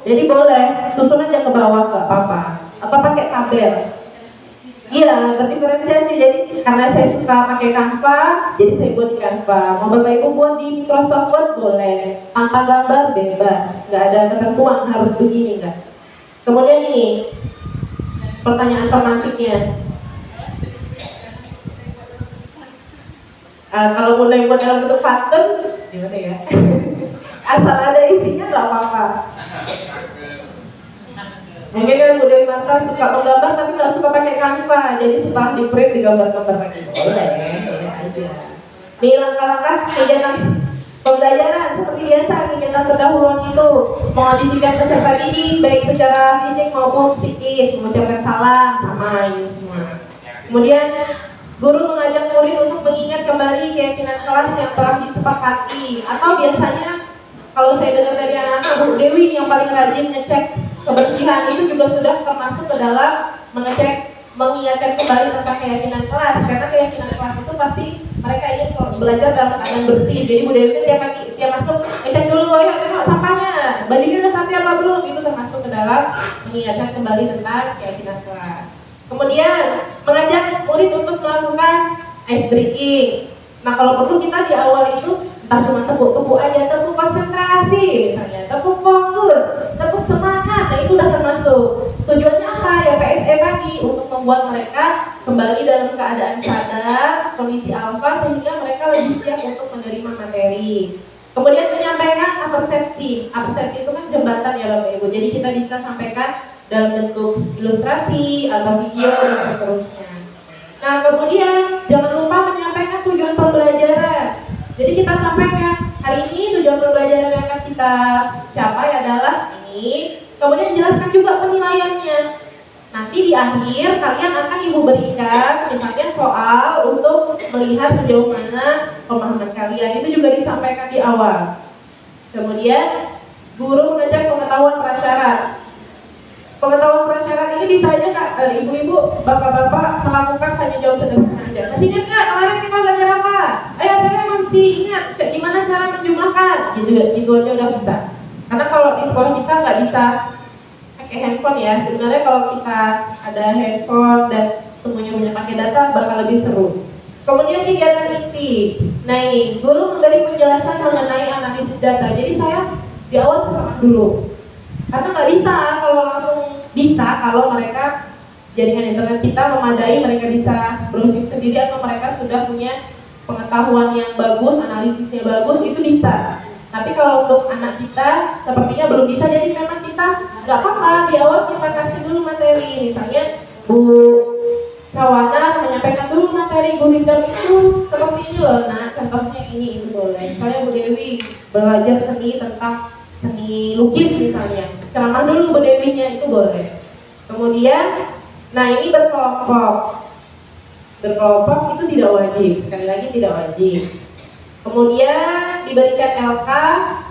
Jadi boleh susun aja ke bawah nggak apa-apa. Atau pakai tabel. Iya, berdiferensiasi. Jadi karena saya suka pakai Canva, jadi saya buat di Canva. Mau Bapak Ibu buat di Microsoft Word boleh. Tanpa gambar bebas, nggak ada ketentuan harus begini nggak. Kemudian ini pertanyaan pemantiknya. Kalau mulai buat dalam bentuk pattern, gimana ya? Asal ada isinya nggak apa-apa. Mungkin kan Budi Marta suka menggambar tapi nggak suka pakai Canva, jadi setelah di print digambar-gambar lagi. Boleh aja. Nih langkah-langkah kegiatan pembelajaran seperti biasa, kegiatan pendahuluan itu mengondisikan peserta didik baik secara fisik maupun psikis, mengucapkan salam sama ini semua. Kemudian guru mengajak murid untuk mengingat kembali keyakinan kelas yang telah disepakati. Atau biasanya kalau saya dengar dari anak-anak, Bu Dewi yang paling rajin ngecek kebersihan itu juga sudah termasuk ke dalam mengingatkan kembali tentang keyakinan kelas. Karena keyakinan kelas itu pasti mereka ingin belajar dalam keadaan bersih. Jadi Bu Dewi tiap masuk ngecek dulu, ayo tengok sampahnya, bajunya udah rapi apa belum, itu termasuk ke dalam mengingatkan kembali tentang keyakinan kelas. Kemudian mengajak murid untuk melakukan ice breaking. Nah kalau perlu kita di awal itu entah cuma tepuk-tepuk aja, tepuk konsentrasi misalnya, tepuk fokus, tepuk semangat. Nah itu udah termasuk. Tujuannya apa? Ya PSE tadi, untuk membuat mereka kembali dalam keadaan sadar, kondisi alfa, sehingga mereka lebih siap untuk menerima materi. Kemudian menyampaikan apersepsi. Apersepsi itu kan jembatan ya Bapak Ibu. Jadi kita bisa sampaikan dalam bentuk ilustrasi atau video dan seterusnya. Nah kemudian jangan lupa menyampaikan tujuan pembelajaran. Jadi kita sampaikan hari ini tujuan pembelajaran yang akan kita capai adalah ini. Kemudian jelaskan juga penilaiannya. Nanti di akhir kalian akan Ibu berikan misalnya soal untuk melihat sejauh mana pemahaman kalian. Itu juga disampaikan di awal. Kemudian guru mengajak pengetahuan prasyarat. Pengetahuan prasyarat ini bisa aja ibu-ibu, bapak-bapak melakukan hanya jauh sederhana aja. Masih ingat nggak kemarin kita belajar apa? Saya masih ingat gimana cara menjumlahkan makan, gitu aja udah bisa. Karena kalau di sekolah kita nggak bisa pakai handphone ya. Sebenarnya kalau kita ada handphone dan semuanya punya pakai data bakal lebih seru. Kemudian kegiatan inti. Nah ini, guru memberi penjelasan mengenai analisis data. Jadi saya di awal ceramah dulu. Karena nggak bisa kalau langsung bisa kalau mereka jaringan internet kita memadai, mereka bisa browsing sendiri atau mereka sudah punya pengetahuan yang bagus, analisisnya bagus, itu bisa. Tapi kalau untuk anak kita sepertinya belum bisa, jadi memang kita nggak apa-apa di awal kita kasih dulu materi. Misalnya Bu Sawana menyampaikan dulu materi gurindam itu seperti ini loh, nah contohnya ini itu boleh. Misalnya Bu Dewi belajar seni tentang seni lukis misalnya, ceramah dulu Bu Dewinya itu boleh. Kemudian, nah ini berkelompok itu tidak wajib, sekali lagi tidak wajib. Kemudian diberikan LK,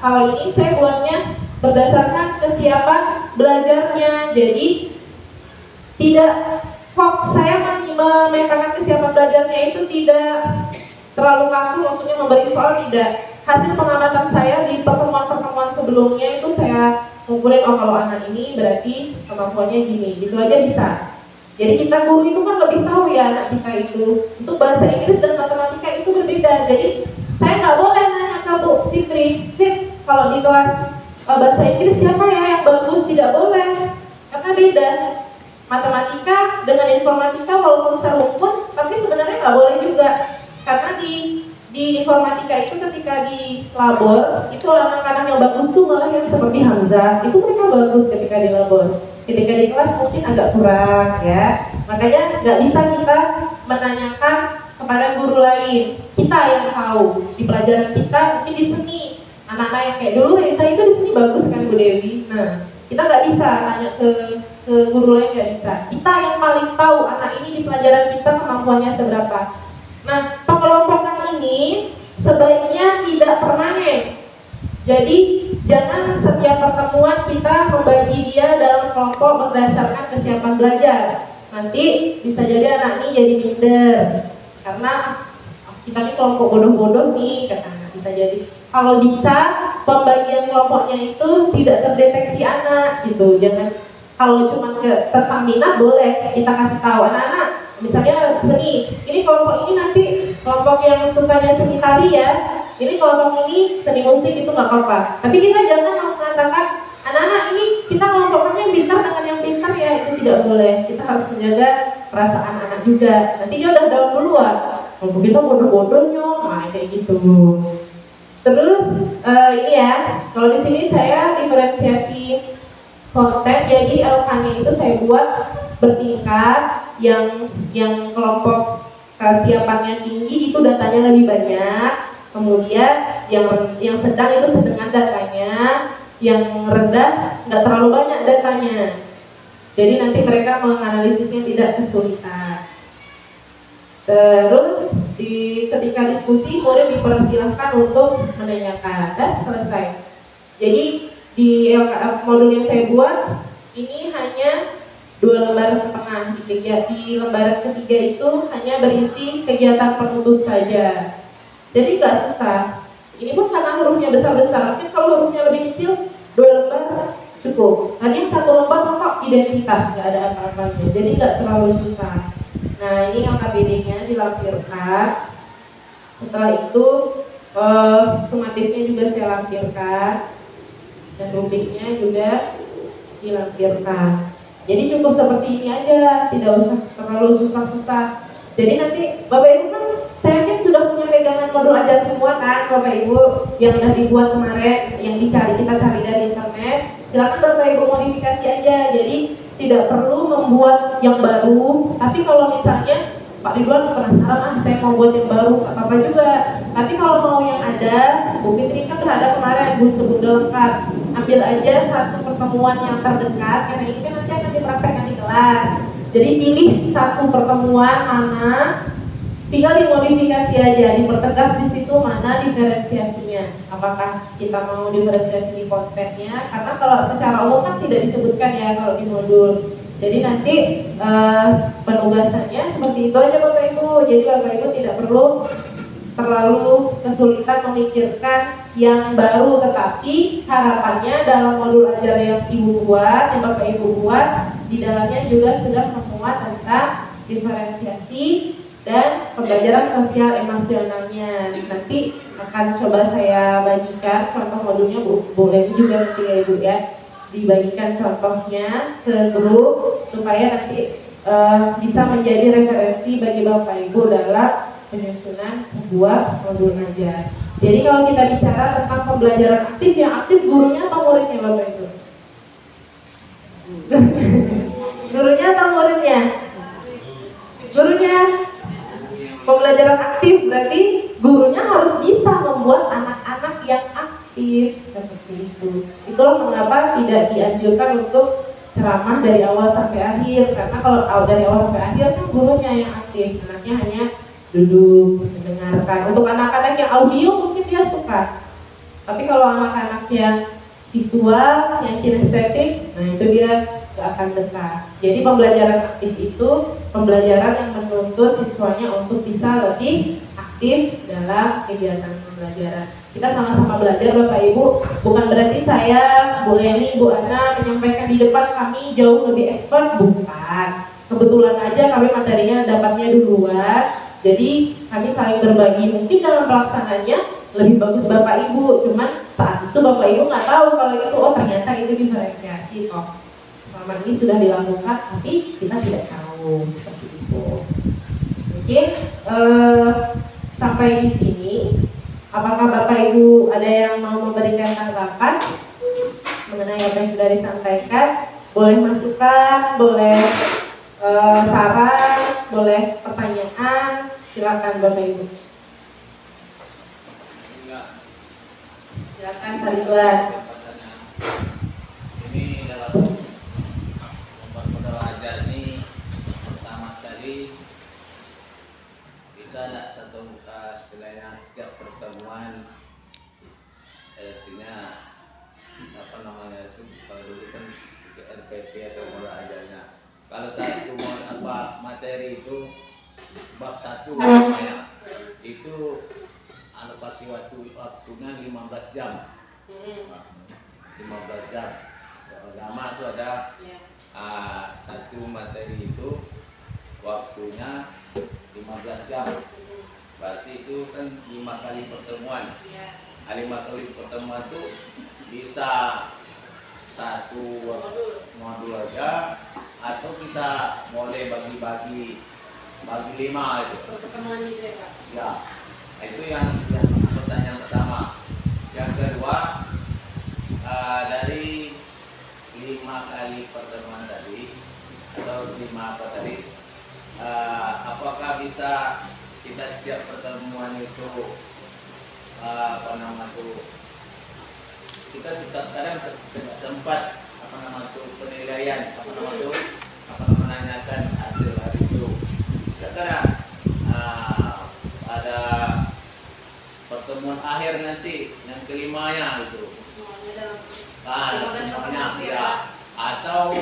kalau ini saya buatnya berdasarkan kesiapan belajarnya, jadi tidak saya memetakan kesiapan belajarnya itu tidak terlalu kaku, maksudnya memberi soal tidak. Hasil pengamatan saya di pertemuan-pertemuan sebelumnya itu saya ngumpulin, oh kalau anak ini berarti kemampuannya gini, gitu aja bisa. Jadi kita guru itu kan lebih tahu ya anak kita itu. Untuk bahasa Inggris dan matematika itu berbeda. Jadi saya nggak boleh nanya ke Bu Fitri, Fit, kalau di kelas bahasa Inggris siapa ya yang bagus? Tidak boleh, karena beda. Matematika dengan informatika walaupun serumpun, tapi sebenarnya nggak boleh juga, karena di informatika itu ketika di labor itu anak-anak yang bagus tuh malah yang seperti Hamzah, itu mereka bagus ketika di labor. Ketika di kelas mungkin agak kurang ya, makanya nggak bisa kita menanyakan kepada guru lain. Kita yang tahu di pelajaran kita, mungkin di seni anak-anak yang kayak dulu Reza itu di seni bagus kan Bu Dewi. Nah kita nggak bisa tanya ke guru lain, nggak bisa. Kita yang paling tahu anak ini di pelajaran kita kemampuannya seberapa. Nah pengelompokan ini sebaiknya tidak permanen. Jadi jangan setiap pertemuan kita membagi dia dalam kelompok berdasarkan kesiapan belajar. Nanti bisa jadi anak ini jadi minder karena kita ini kelompok bodoh-bodoh nih, katanya bisa jadi. Kalau bisa pembagian kelompoknya itu tidak terdeteksi anak gitu. Jangan kalau cuma tentang minat boleh kita kasih tahu anak-anak. Misalnya seni, ini kelompok ini nanti kelompok yang sukanya seni tari ya. Ini kelompok ini seni musik itu nggak apa-apa. Tapi kita jangan mengatakan anak-anak ini kita kelompoknya yang pintar dengan yang pintar ya, itu tidak boleh. Kita harus menjaga perasaan anak juga. Nanti dia udah down duluan. Kalau kita bodoh-bodohnya, nah kayak gitu. Terus ini ya, kalau di sini saya diferensiasi konten, jadi LK-nya itu saya buat bertingkat. Yang kelompok kesiapannya tinggi itu datanya lebih banyak. Kemudian yang sedang itu sedang datanya, yang rendah nggak terlalu banyak datanya. Jadi nanti mereka menganalisisnya tidak kesulitan. Terus ketika diskusi murid dipersilahkan untuk menanyakan dan selesai. Jadi di modul yang saya buat ini hanya 2 lembar setengah. Di lembaran ketiga itu hanya berisi kegiatan penutup saja. Jadi nggak susah. Ini pun karena hurufnya besar-besar. Mungkin kalau hurufnya lebih kecil 2 lembar cukup. Tadi yang 1 lembar kok identitas, nggak ada apa-apanya. Jadi nggak terlalu susah. Nah ini LKPD-nya dilampirkan. Setelah itu sumatifnya juga saya lampirkan dan rubriknya juga dilampirkan. Jadi cukup seperti ini aja, tidak usah terlalu susah-susah. Jadi nanti Bapak Ibu kan saya yakin sudah punya pegangan modul ajar semua kan Bapak Ibu yang udah dibuat kemarin, yang kita cari dari internet. Silakan Bapak Ibu modifikasi aja. Jadi tidak perlu membuat yang baru. Tapi kalau misalnya Pak Ridwan penasaran, saya mau buat yang baru, nggak apa-apa juga. Tapi kalau mau yang ada, Bu Fitri kan udah ada kemarin, Bu Sebunda lengkap. Ambil aja satu pertemuan yang terdekat, karena ini kan nanti akan dipraktekkan di kelas. Jadi pilih satu pertemuan mana, tinggal dimodifikasi aja, dipertegas di situ mana diferensiasinya. Apakah kita mau diferensiasi di kontennya? Karena kalau secara umum kan tidak disebutkan ya kalau di modul. Jadi nanti penugasannya seperti itu aja Bapak Ibu. Jadi Bapak Ibu tidak perlu terlalu kesulitan memikirkan yang baru, tetapi harapannya dalam modul ajar yang Ibu buat, yang Bapak Ibu buat, di dalamnya juga sudah memuat tentang diferensiasi dan pembelajaran sosial emosionalnya. Nanti akan coba saya bagikan contoh modulnya, Bu Leni juga nanti ya Ibu ya, dibagikan contohnya ke grup supaya nanti bisa menjadi referensi bagi Bapak Ibu dalam penyusunan sebuah modul ajar. Jadi kalau kita bicara tentang pembelajaran aktif, yang aktif gurunya atau muridnya Bapak Ibu? Gurunya atau muridnya? Gurunya. Pembelajaran aktif berarti gurunya harus bisa membuat anak-anak yang aktif seperti itu. Itulah mengapa tidak dianjurkan untuk ceramah dari awal sampai akhir, karena kalau dari awal sampai akhir kan gurunya yang aktif, anaknya hanya duduk mendengarkan. Untuk anak-anak yang audio mungkin dia suka, tapi kalau anak-anak yang visual, yang kinestetik, nah itu dia gak akan dekat. Jadi pembelajaran aktif itu pembelajaran yang menuntut siswanya untuk bisa lebih aktif dalam kegiatan pembelajaran. Kita sama-sama belajar Bapak Ibu, bukan berarti saya, Bu Leni, Bu Ana menyampaikan di depan kami jauh lebih expert, bukan. Kebetulan aja kami materinya dapatnya duluan, jadi kami saling berbagi. Mungkin dalam pelaksananya lebih bagus Bapak Ibu, cuman saat itu Bapak Ibu nggak tahu kalau itu, oh ternyata itu diferensiasi kok. Selama ini sudah dilakukan, tapi kita tidak tahu seperti itu. Mungkin sampai di sini. Apakah Bapak Ibu ada yang mau memberikan tanggapan mengenai apa yang sudah disampaikan? Boleh masukan, boleh saran, boleh pertanyaan, silakan Bapak Ibu. Silakan Pak Ridwan. Ini dalam modal ajar ini pertama sekali bisa tidak satu istilahnya setiap pertemuan artinya apa namanya itu kalau dulu kan RPP atau modal ajarnya, kalau satu materi itu bab 1 namanya itu alokasi waktunya 15 jam. 15 jam. Pertama itu ada satu materi itu waktunya 15 jam. Berarti itu kan 5 kali pertemuan. 5 kali pertemuan itu bisa satu modul aja, atau kita boleh bagi 5 itu. Pertemuan itu ya Pak? Ya, itu yang pertanyaan pertama. Yang kedua, dari 5 kali pertemuan tadi atau 5 apa tadi, apakah bisa kita setiap pertemuan itu kita setiap kadang tidak sempat penilaian menanyakan hasil hari itu. Sekarang ada pertemuan akhir nanti yang kelimanya itu semuanya ya, atau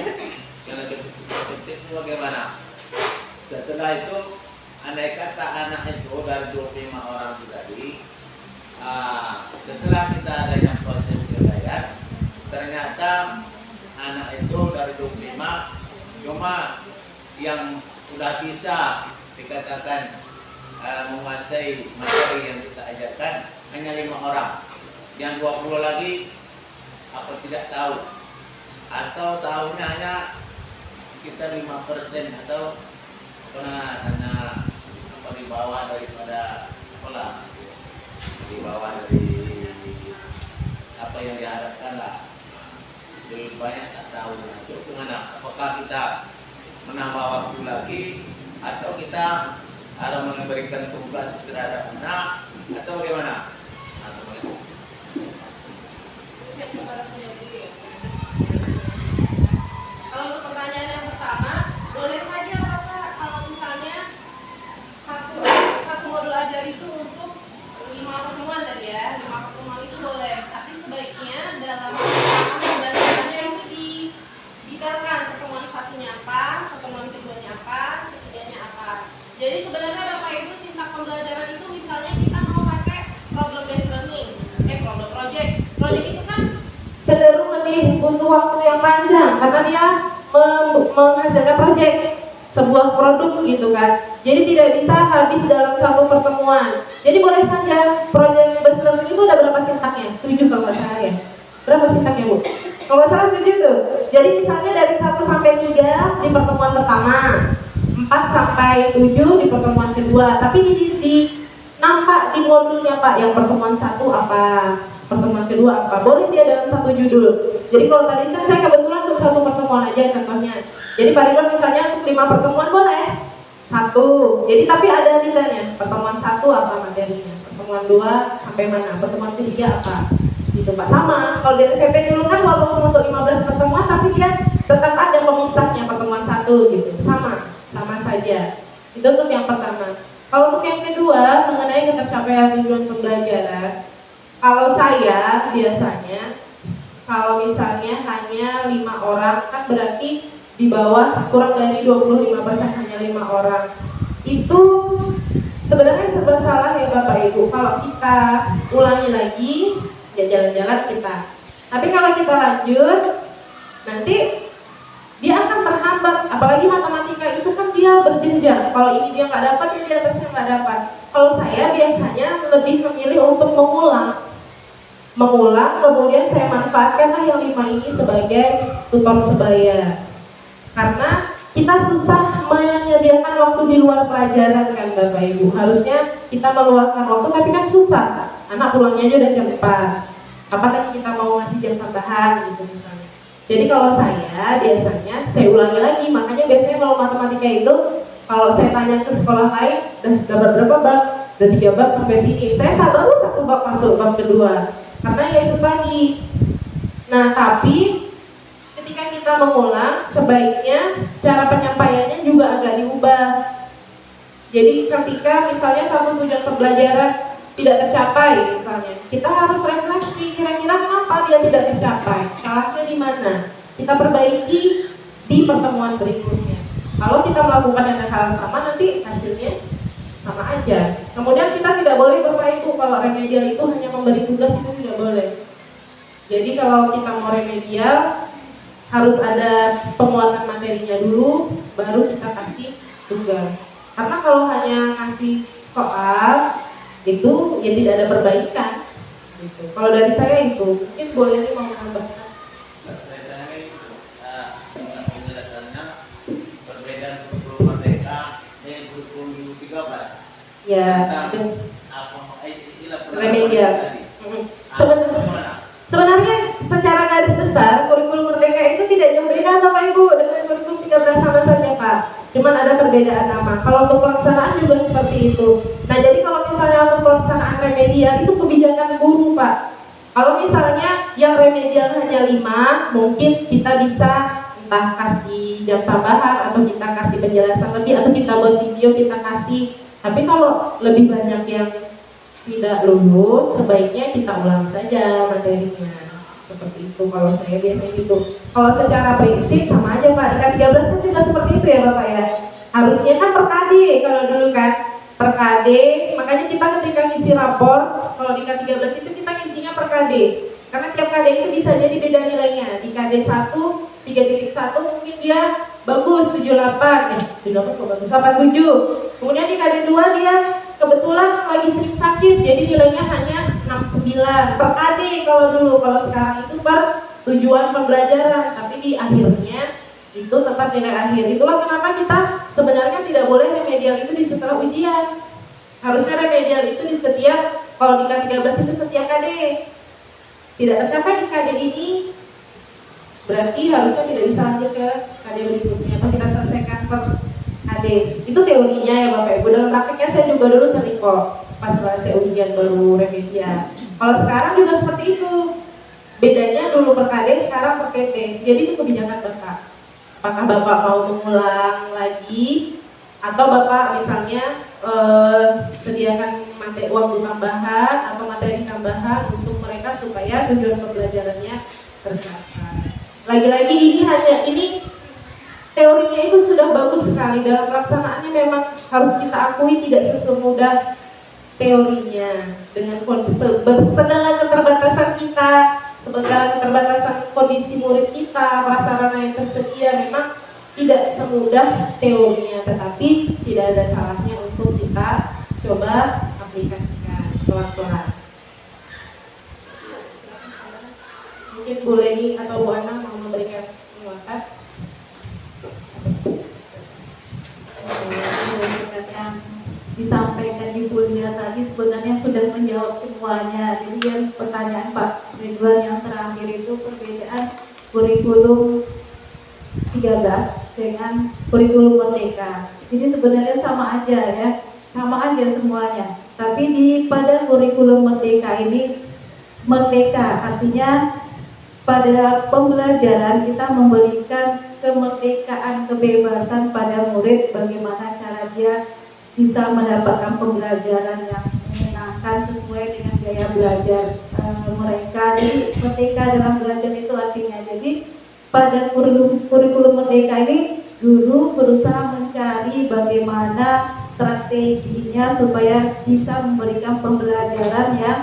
yang lebih efektif bagaimana? Setelah itu andai kata anak itu dari 25 orang itu tadi, setelah kita adanya proses penilaian, ternyata anak itu dari 25 cuma yang sudah bisa dikatakan menguasai materi yang kita ajarkan hanya 5 orang. Yang 20 lagi apa tidak tahu, atau tahunya hanya sekitar 5% atau hanya di bawah daripada sekolah, di bawah dari apa yang diharapkan lah. Lebih banyak tak tahu. Itu gimana? Apakah kita menambah waktu lagi, atau kita harus memberikan tugas terhadap anak, atau bagaimana? Kalau untuk pertanyaan yang pertama, boleh saja Bapak kalau misalnya satu modul ajar itu untuk 5 pertemuan tadi ya, 5 pertemuan itu boleh, tapi sebaiknya dalam pembelajarannya itu didetailkan pertemuan satunya apa, pertemuan keduanya apa, ketiganya apa. Jadi sebenarnya Bapak Ibu sintak pembelajaran itu misalnya kita proyek itu kan cenderung lebih butuh waktu yang panjang karena dia menghasilkan proyek sebuah produk gitu kan. Jadi tidak bisa habis dalam satu pertemuan. Jadi boleh saja proyek besar itu udah berapa sintaknya? 7 kalau nggak salah ya. Berapa sintaknya Bu? Kalau nggak salah 7 tuh. Jadi misalnya dari 1 sampai 3 di pertemuan pertama, 4 sampai 7 di pertemuan kedua. Tapi di nampak di modulnya Pak, yang pertemuan 1 apa, pertemuan kedua apa. Boleh dia dalam satu judul. Jadi kalau tadi kan saya kebetulan untuk satu pertemuan aja contohnya. Jadi Pak Ridwan misalnya untuk 5 pertemuan boleh 1. Jadi tapi ada detailnya. Pertemuan 1 apa materinya, pertemuan 2 sampai mana, pertemuan ketiga apa. Gitu Pak. Sama, kalau dari PP dulu kan walaupun untuk 15 pertemuan tapi dia tetap ada pemisahnya pertemuan 1 gitu. Sama saja. Itu untuk yang pertama. Kalau untuk yang kedua mengenai ketercapaian tujuan pembelajaran, kalau saya biasanya kalau misalnya hanya 5 orang kan berarti di bawah kurang dari 25% hanya 5 orang. Itu sebenarnya serba salah ya Bapak Ibu. Kalau kita ulangi lagi ya jalan-jalan kita. Tapi kalau kita lanjut nanti dia akan terhambat. Apalagi matematika itu kan dia berjenjang. Kalau ini dia nggak dapat, ya di atasnya nggak dapat. Kalau saya biasanya lebih memilih untuk mengulang, kemudian saya manfaatkanlah yang 5 ini sebagai tutor sebaya. Karena kita susah menyediakan waktu di luar pelajaran kan Bapak Ibu. Harusnya kita meluangkan waktu tapi kan susah. Anak pulangnya aja udah jam 4. Apalagi kita mau ngasih jam tambahan gitu misalnya. Jadi kalau saya biasanya saya ulangi lagi. Makanya biasanya kalau matematika itu kalau saya tanya ke sekolah lain, dapat berapa bab? Udah 3 bab sampai sini. Saya baru 1 bab masuk bab kedua. Karena ya itu tadi. Nah tapi ketika kita mengulang, sebaiknya cara penyampaiannya juga agak diubah. Jadi ketika misalnya satu tujuan pembelajaran tidak tercapai misalnya, kita harus refleksi kira-kira kenapa dia tidak tercapai, salahnya di mana, kita perbaiki di pertemuan berikutnya. Kalau kita melakukan yang hal sama, nanti hasilnya sama aja. Kemudian kita tidak boleh Bapak Ibu, kalau remedial itu hanya memberi tugas itu tidak boleh. Jadi kalau kita mau remedial harus ada penguatan materinya dulu, baru kita kasih tugas. Karena kalau hanya kasih soal itu ya tidak ada perbaikan. Gitu. Kalau dari saya itu, mungkin boleh nih mau menambahkan. Penjelasannya perbedaan kurikulum merdeka dengan kurikulum 13. Ya, remedial. Sebenarnya secara garis besar kurikulum merdeka itu tidak jauh beda Bapak Ibu dengan kurikulum 13 sama saja Pak. Cuman ada perbedaan nama. Kalau untuk pelaksanaan juga seperti itu. Nah jadi kalau misalnya untuk pelaksanaan remedial itu kebijakan guru Pak. Kalau misalnya yang remedial hanya 5, mungkin kita bisa entah kasih jam tambahan atau kita kasih penjelasan lebih atau kita buat video kita kasih. Tapi kalau lebih banyak yang tidak lulus, sebaiknya kita ulang saja materinya. Seperti itu kalau saya biasanya gitu. Kalau secara prinsip sama aja Pak. Di K13 kan juga seperti itu ya Bapak ya. Harusnya kan per KD kalau dulu kan. Per KD, makanya kita ketika ngisi rapor, kalau di K13 itu kita ngisinya per KD. Karena tiap KD itu bisa jadi beda nilainya. Di KD 1, 3.1 mungkin dia bagus 78, 78 kok bagus 87. Kemudian di KD 2 dia kebetulan lagi sering sakit, jadi nilainya hanya 69 per KD kalau dulu. Kalau sekarang itu per tujuan pembelajaran, tapi di akhirnya itu tetap nilai akhir. Itulah kenapa kita sebenarnya tidak boleh remedial itu di setelah ujian. Harusnya remedial itu di setiap, kalau di K13 itu setiap KD. Tidak tercapai di KD ini, berarti harusnya tidak bisa lanjut ke KD berikutnya atau kita selesaikan per KD. Itu teorinya ya Bapak Ibu. Dalam praktiknya saya juga dulu sering kok pas selesai ujian baru remedial. Kalau sekarang juga seperti itu. Bedanya dulu per KD, sekarang per PP. Jadi itu kebijakan Bapak. Apakah Bapak mau mengulang lagi atau Bapak misalnya sediakan uang tambahan atau materi tambahan untuk mereka supaya tujuan pembelajarannya tercapai. Lagi-lagi ini teorinya itu sudah bagus sekali, dalam pelaksanaannya memang harus kita akui tidak sesemudah teorinya. Dengan segala keterbatasan kita, sebagai keterbatasan kondisi murid kita, prasarana yang tersedia memang tidak semudah teorinya, tetapi tidak ada salahnya untuk kita coba aplikasikan pelan-pelan. Mungkin Bu Leni atau Bu Anang mau memberikan penguatan. Yang disampaikan Ibu Lia tadi sebenarnya sudah menjawab semuanya. Jadi yang pertanyaan Pak Ridwan yang terakhir itu perbedaan kurikulum 13 dengan kurikulum merdeka. Jadi sebenarnya sama aja ya, sama aja semuanya. Tapi pada kurikulum merdeka ini, merdeka artinya pada pembelajaran kita memberikan kemerdekaan, kebebasan pada murid bagaimana cara dia bisa mendapatkan pembelajaran yang menyenangkan sesuai dengan gaya belajar mereka. Jadi merdeka dalam belajar itu artinya, jadi pada kurikulum merdeka ini guru berusaha mencari bagaimana strateginya supaya bisa memberikan pembelajaran yang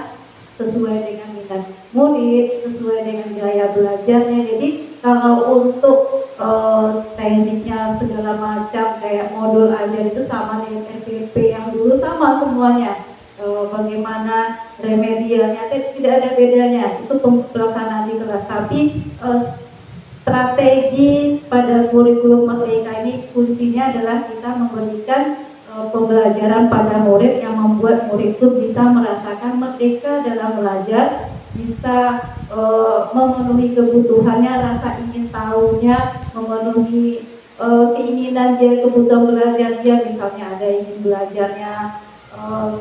sesuai dengan minat murid, sesuai dengan gaya belajarnya. Jadi kalau untuk tekniknya segala macam kayak modul ajar itu sama dengan SPP yang dulu, sama semuanya. Bagaimana remedialnya tidak ada bedanya, itu pelaksanaan di kelas. Tapi strategi pada kurikulum merdeka ini kuncinya adalah kita memberikan pembelajaran pada murid yang membuat murid itu bisa merasakan merdeka dalam belajar, bisa memenuhi kebutuhannya, rasa ingin tahunya, memenuhi keinginan dia, kebutuhan belajar dia. Misalnya ada ingin belajarnya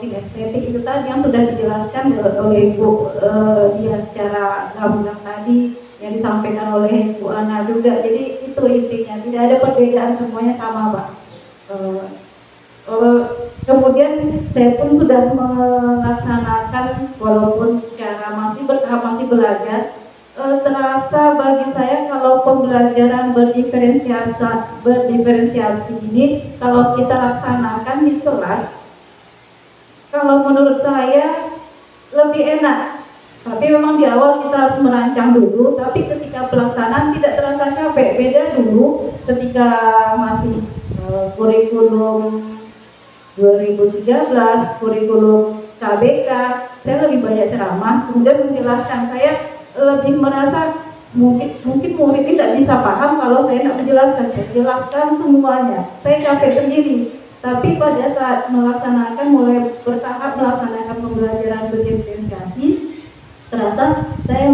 estetik itu tadi yang sudah dijelaskan oleh Ibu dia secara gamblang tadi, yang disampaikan oleh Bu Ana juga. Jadi itu intinya, tidak ada perbedaan, semuanya sama Pak. Kemudian saya pun sudah melaksanakan walaupun secara masih belajar, terasa bagi saya kalau pembelajaran berdiferensiasi ini kalau kita laksanakan di kelas, kalau menurut saya lebih enak. Tapi memang di awal kita harus merancang dulu, tapi ketika pelaksanaan tidak terasa capek. Beda dulu ketika masih kurikulum 2013, kurikulum KBK, saya lebih banyak ceramah, kemudian menjelaskan. Saya lebih merasa mungkin murid tidak bisa paham kalau saya tidak menjelaskan. Saya jelaskan semuanya, saya capek sendiri. Tapi pada saat melaksanakan, mulai bertahap melaksanakan pembelajaran berdiferensiasi, terasa saya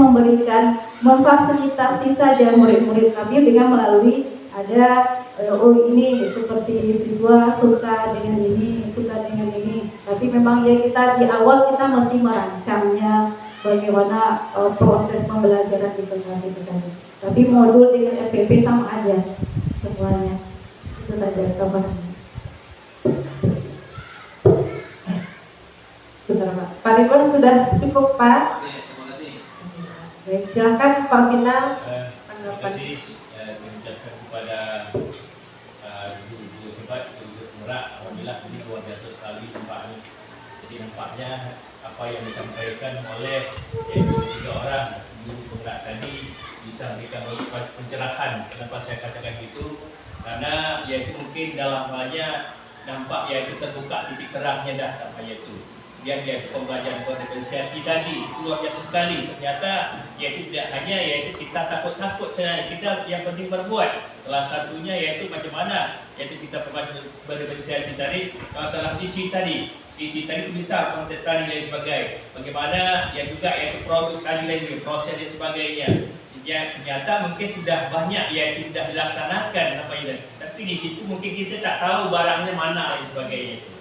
memfasilitasi saja murid-murid kami dengan melalui ada ini seperti siswa suka dengan ini, suka dengan ini. Tapi memang ya kita di awal kita mesti merancangnya bagaimana proses pembelajaran di kelas itu tadi. Tapi modul dengan FPP sama aja semuanya. Itu saja kabarnya. Benar Pak. Pak Ridwan sudah cukup Pak. Baik, silakan Pak Final. Terima kasih. Mengucapkan kepada ibu hebat, ibu Merak, alhamdulillah ini luar biasa sekali nampaknya. Jadi nampaknya apa yang disampaikan oleh yaitu 3 orang guru penggerak tadi bisa memberikan pencerahan. Kenapa saya katakan gitu? Karena yaitu mungkin dalam halnya nampak yaitu terbuka titik terangnya dah namanya itu. Yaitu pembelajaran berdiferensiasi tadi luar biasa sekali. Ternyata yaitu tidak hanya yaitu kita takut-takut saja, kita yang penting berbuat. Salah satunya yaitu bagaimana yaitu kita berdiferensiasi tadi, masalah isi tadi itu besar, konten tadi dan sebagainya. Bagaimana ya juga yaitu produk tadi lagi, proses dan sebagainya. Ya ternyata mungkin sudah banyak yaitu sudah dilaksanakan apa itu. Tapi di situ mungkin kita tak tahu barangnya mana dan sebagainya itu.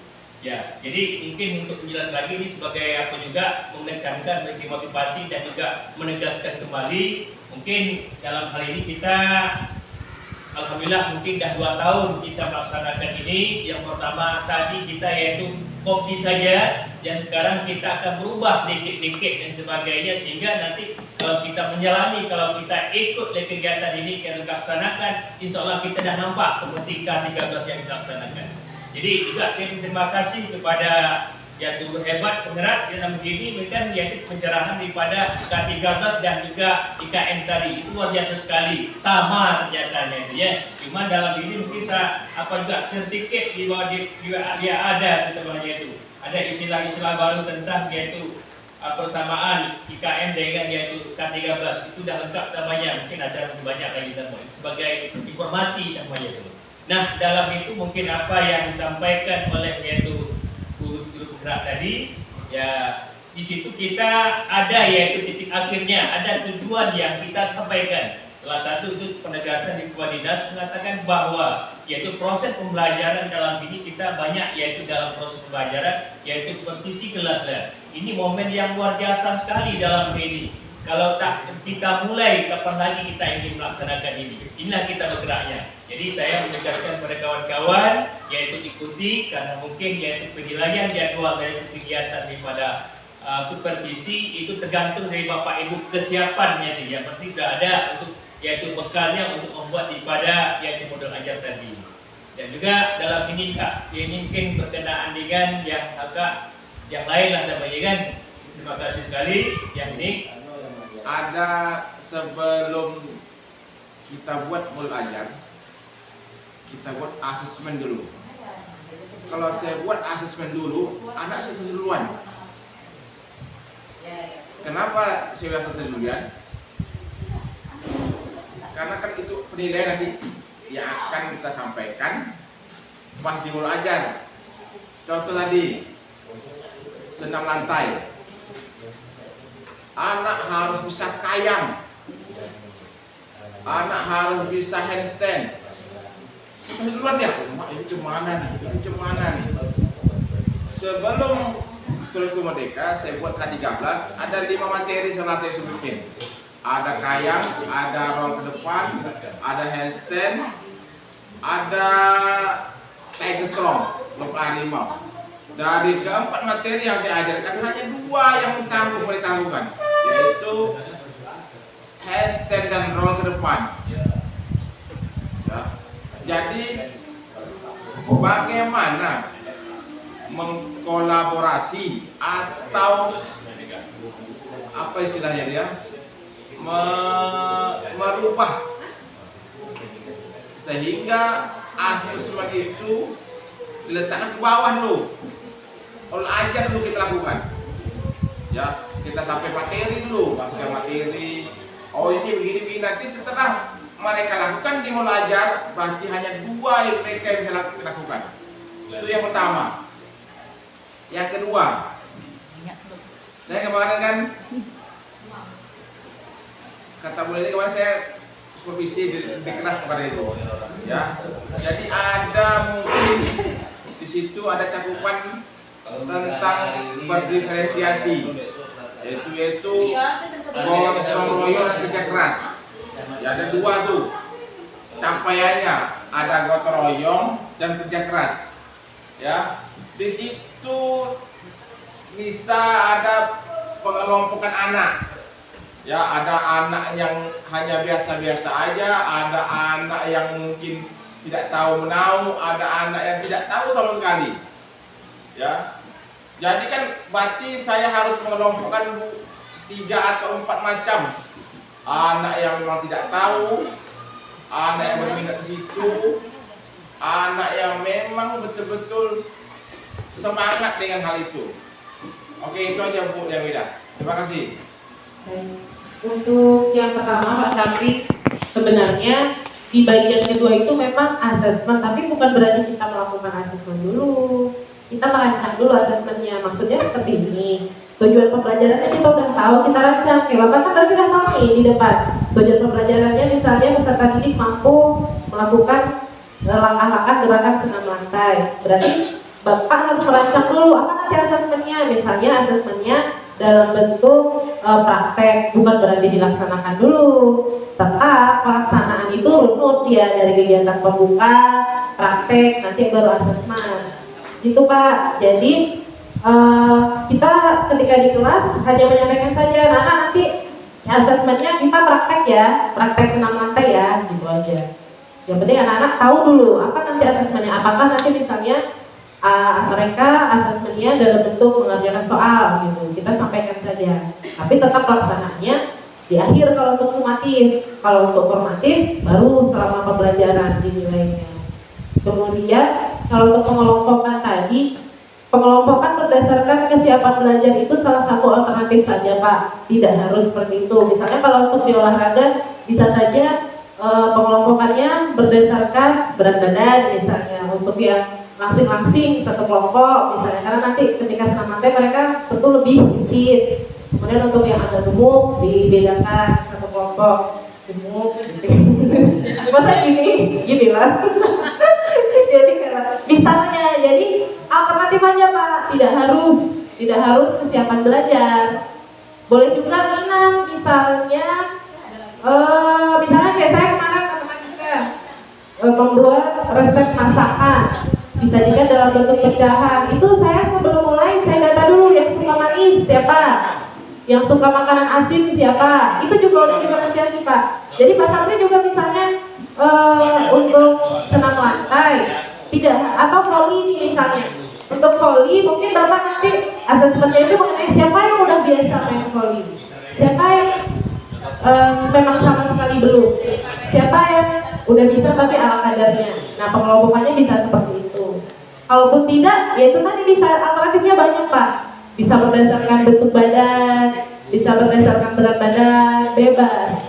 Ya, jadi mungkin untuk menjelas lagi ini sebagai apa juga menekankan bagi motivasi dan juga menegaskan kembali. Mungkin dalam hal ini kita alhamdulillah mungkin dah 2 tahun kita melaksanakan ini. Yang pertama tadi kita yaitu kopi saja, dan sekarang kita akan berubah sedikit-sedikit dan sebagainya, sehingga nanti kalau kita menyelami, kalau kita ikut kegiatan ini kita laksanakan, insya Allah kita dah nampak seperti K13 yang kita laksanakan. Jadi juga saya terima kasih kepada yaitu hebat penggerak dalam begini memberikan yaitu pencerahan daripada K13 dan juga IKN tadi. Itu luar biasa sekali, sama ternyata itu ya. Cuma dalam ini mungkin saya juga sedikit di bawah dia ada teman-teman itu. Ada istilah-istilah baru tentang yaitu persamaan IKN dengan yaitu K13 itu sudah lengkap namanya, mungkin ada lebih banyak lagi teman sebagai informasi namanya itu. Nah dalam itu mungkin apa yang disampaikan oleh yaitu guru penggerak tadi ya, di situ kita ada yaitu titik akhirnya, ada tujuan yang kita sampaikan. Salah satu itu penegasan di Kepala Dinas mengatakan bahwa yaitu proses pembelajaran dalam ini kita banyak yaitu dalam proses pembelajaran yaitu supervisi kelas lah. Ini momen yang luar biasa sekali dalam ini. Kalau tak kita mulai, kapan lagi kita ingin melaksanakan ini? Inilah kita bergeraknya. Jadi saya menegaskan kepada kawan-kawan yaitu ikuti, karena mungkin yaitu penilaian jadwal dari kegiatan daripada supervisi itu tergantung dari Bapak Ibu kesiapannya nih. Yang penting sudah ada untuk yaitu bekalnya untuk membuat daripada yaitu model ajar tadi. Dan juga dalam ini Kak, ini mungkin berkenaan dengan yang lain lah namanya kan. Terima kasih sekali. Yang ini ada sebelum kita buat model ajar, kita buat asesmen dulu. Kalau saya buat asesmen dulu, anak saya selesai duluan. Kenapa saya selesai duluan? Karena kan itu penilaian nanti yang akan kita sampaikan pas di model ajar. Contoh tadi, senam lantai. Anak harus bisa kayang, anak harus bisa handstand. Duluan ya, ini cemana nih, ini cemana nih. Sebelum kurikulum merdeka, saya buat K13, ada 5 materi senate sebelumnya. Ada kayang, ada roll ke depan, ada handstand, ada tiger strong, lompat harimau. Dari keempat materi yang saya ajarkan hanya 2 yang sanggup mereka lakukan, yaitu handstand dan roll ke depan. Ya. Jadi bagaimana mengkolaborasi atau apa istilahnya dia merubah sehingga asesmen itu diletakkan ke bawah dulu. Olah ajar dulu kita lakukan, ya kita sampai materi dulu, masukkan materi. Oh ini begini nanti setelah mereka lakukan di olah ajar, berarti hanya 2 yang mereka yang bisa lakukan. Itu yang pertama. Yang kedua, saya kemarin kan kata Bu Lili kemarin saya supervisi di kelas kemarin itu, ya. Jadi ada mungkin di situ ada cakupan tentang berdiferensiasi, yaitu gotong royong dan kerja keras. Ya, ada 2 tuh capaiannya, ada gotong royong dan kerja keras. Ya, di situ bisa ada pengelompokan anak. Ya, ada anak yang hanya biasa-biasa aja, ada anak yang mungkin tidak tahu menau, ada anak yang tidak tahu sama sekali. Ya, jadi kan berarti saya harus mengelompokkan 3 atau 4 macam. Anak yang memang tidak tahu, anak yang berminat di situ, anak yang memang betul-betul semangat dengan hal itu. Oke, itu aja Bu Jamida. Terima kasih. Untuk yang pertama Pak Syafri, sebenarnya di bagian kedua itu memang asesmen, tapi bukan berarti kita melakukan asesmen dulu. Kita merancang dulu asesmennya. Maksudnya seperti ini. Tujuan pembelajarannya kita udah tahu, kita rancang. Kayak Bapak kan berarti udah tahu nih di depan. Tujuan pembelajarannya misalnya peserta didik mampu melakukan langkah-langkah gerakan senam lantai. Berarti Bapak harus merancang dulu apa nanti asesmennya. Misalnya asesmennya dalam bentuk praktek, bukan berarti dilaksanakan dulu. Tetap pelaksanaan itu runut ya, dari kegiatan pembuka, praktek, nanti baru asesmen. Gitu Pak. Jadi kita ketika di kelas hanya menyampaikan saja, nah nanti asesmennya kita praktek ya, praktek senam lantai ya, gitu aja. Yang penting anak-anak tahu dulu apa nanti asesmennya, apakah nanti misalnya mereka asesmennya dalam bentuk mengerjakan soal gitu, kita sampaikan saja. Tapi tetap pelaksanaannya di akhir kalau untuk sumatif. Kalau untuk formatif baru selama pembelajaran dinilainya. Kemudian kalau untuk pengelompokan tadi, pengelompokan berdasarkan kesiapan belajar itu salah satu alternatif saja Pak, tidak harus seperti itu. Misalnya kalau untuk di olahraga bisa saja pengelompokannya berdasarkan berat badan misalnya, untuk yang langsing-langsing satu kelompok misalnya, karena nanti ketika senam lantai mereka tentu lebih fit. Kemudian untuk yang agak gemuk dibedakan satu kelompok gemuk gitu. Masa gini lah. Jadi misalnya, jadi alternatif aja Pak, tidak harus kesiapan belajar. Boleh juga minat, misalnya kayak saya kemarin matematika membuat resep masakan disajikan dalam bentuk pecahan. Itu saya sebelum mulai saya data dulu yang suka manis siapa, yang suka makanan asin siapa. Itu juga udah diferensiasi Pak. Jadi Pak Sapri juga misalnya untuk senam lantai tidak, atau voli nih misalnya. Untuk voli mungkin Bapak nanti asesmennya itu mengenai siapa yang udah biasa main voli, siapa yang memang sama sekali belum, siapa yang udah bisa tapi ala kadarnya. Nah pengelompokannya bisa seperti itu. Kalaupun tidak, ya itu tadi bisa, alternatifnya banyak Pak. Bisa berdasarkan bentuk badan, bisa berdasarkan berat badan, bebas.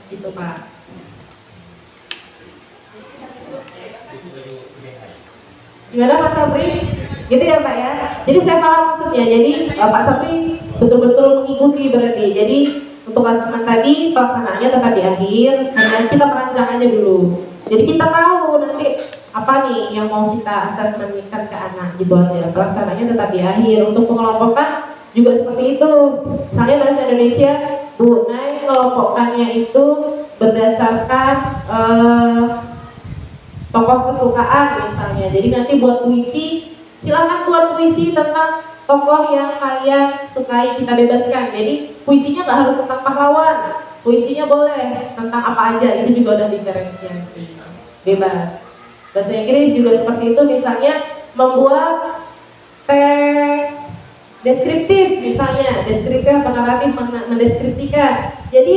Gitu Pak. Gimana Pak Sapri? Gitu ya Pak ya. Jadi saya paham maksudnya. Jadi Pak Sapri betul-betul mengikuti berarti. Jadi untuk asesmen tadi pelaksanaannya tetap di akhir, hanya kita perancangannya dulu. Jadi kita tahu nanti apa nih yang mau kita asesmenkan ke anak gitu aja. Pelaksanaannya tetap di akhir. Untuk pengelompokan juga seperti itu. Misalnya bahasa Indonesia, Bu Nay mengelompokkannya itu berdasarkan tokoh kesukaan misalnya. Jadi nanti buat puisi, silakan buat puisi tentang tokoh yang kalian sukai, kita bebaskan. Jadi puisinya nggak harus tentang pahlawan, puisinya boleh tentang apa aja, itu juga udah diferensiasi, bebas. Bahasa Inggris juga seperti itu, misalnya membuat teks deskriptif misalnya, deskriptif atau naratif mendeskripsikan. Jadi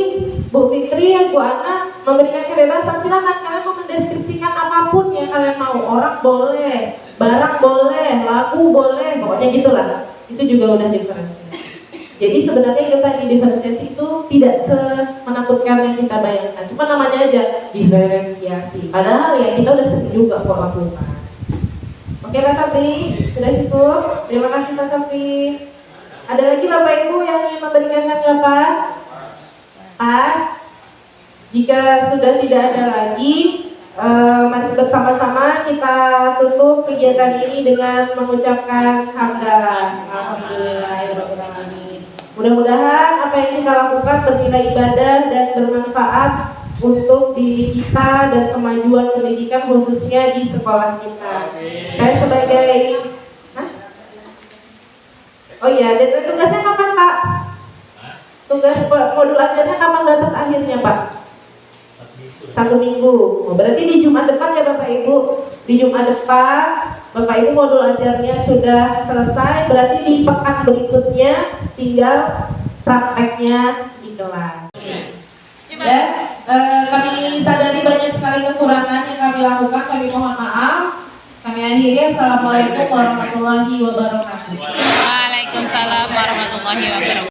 Bu Fitri, Bu Ana memberikan kebebasan, silakan kalian mau mendeskripsikan apapun yang kalian mau, orang boleh, barang boleh, lagu boleh, pokoknya gitulah. Itu juga udah diferensiasi. Jadi sebenarnya itu tadi diferensiasi itu tidak semenakutkan yang kita bayangkan, cuma namanya aja diferensiasi. Padahal ya kita udah sering juga kok lakukan. Oke Pak Sapri, sudah cukup. Terima kasih Pak Sapri. Ada lagi Bapak Ibu yang ingin memberikan tanggapan? Pas. Jika sudah tidak ada lagi, mari bersama-sama kita tutup kegiatan ini dengan mengucapkan hamdalah. Alhamdulillahirobbilalamin. Mudah-mudahan apa yang kita lakukan bernilai ibadah dan bermanfaat untuk diri kita dan kemajuan pendidikan khususnya di sekolah kita. Saya sebagai oh iya, dan tugasnya kapan Pak? Tugas modul ajarnya kapan batas akhirnya Pak? 1 minggu. Oh, berarti di Jumat depan ya Bapak Ibu. Di Jumat depan Bapak Ibu modul ajarnya sudah selesai. Berarti di pekan berikutnya tinggal prakteknya di kelas. Dan kami sadari banyak sekali kekurangan yang kami lakukan. Kami mohon maaf. Kami akhiri. Assalamualaikum warahmatullahi wabarakatuh. Waalaikumsalam warahmatullahi wabarakatuh.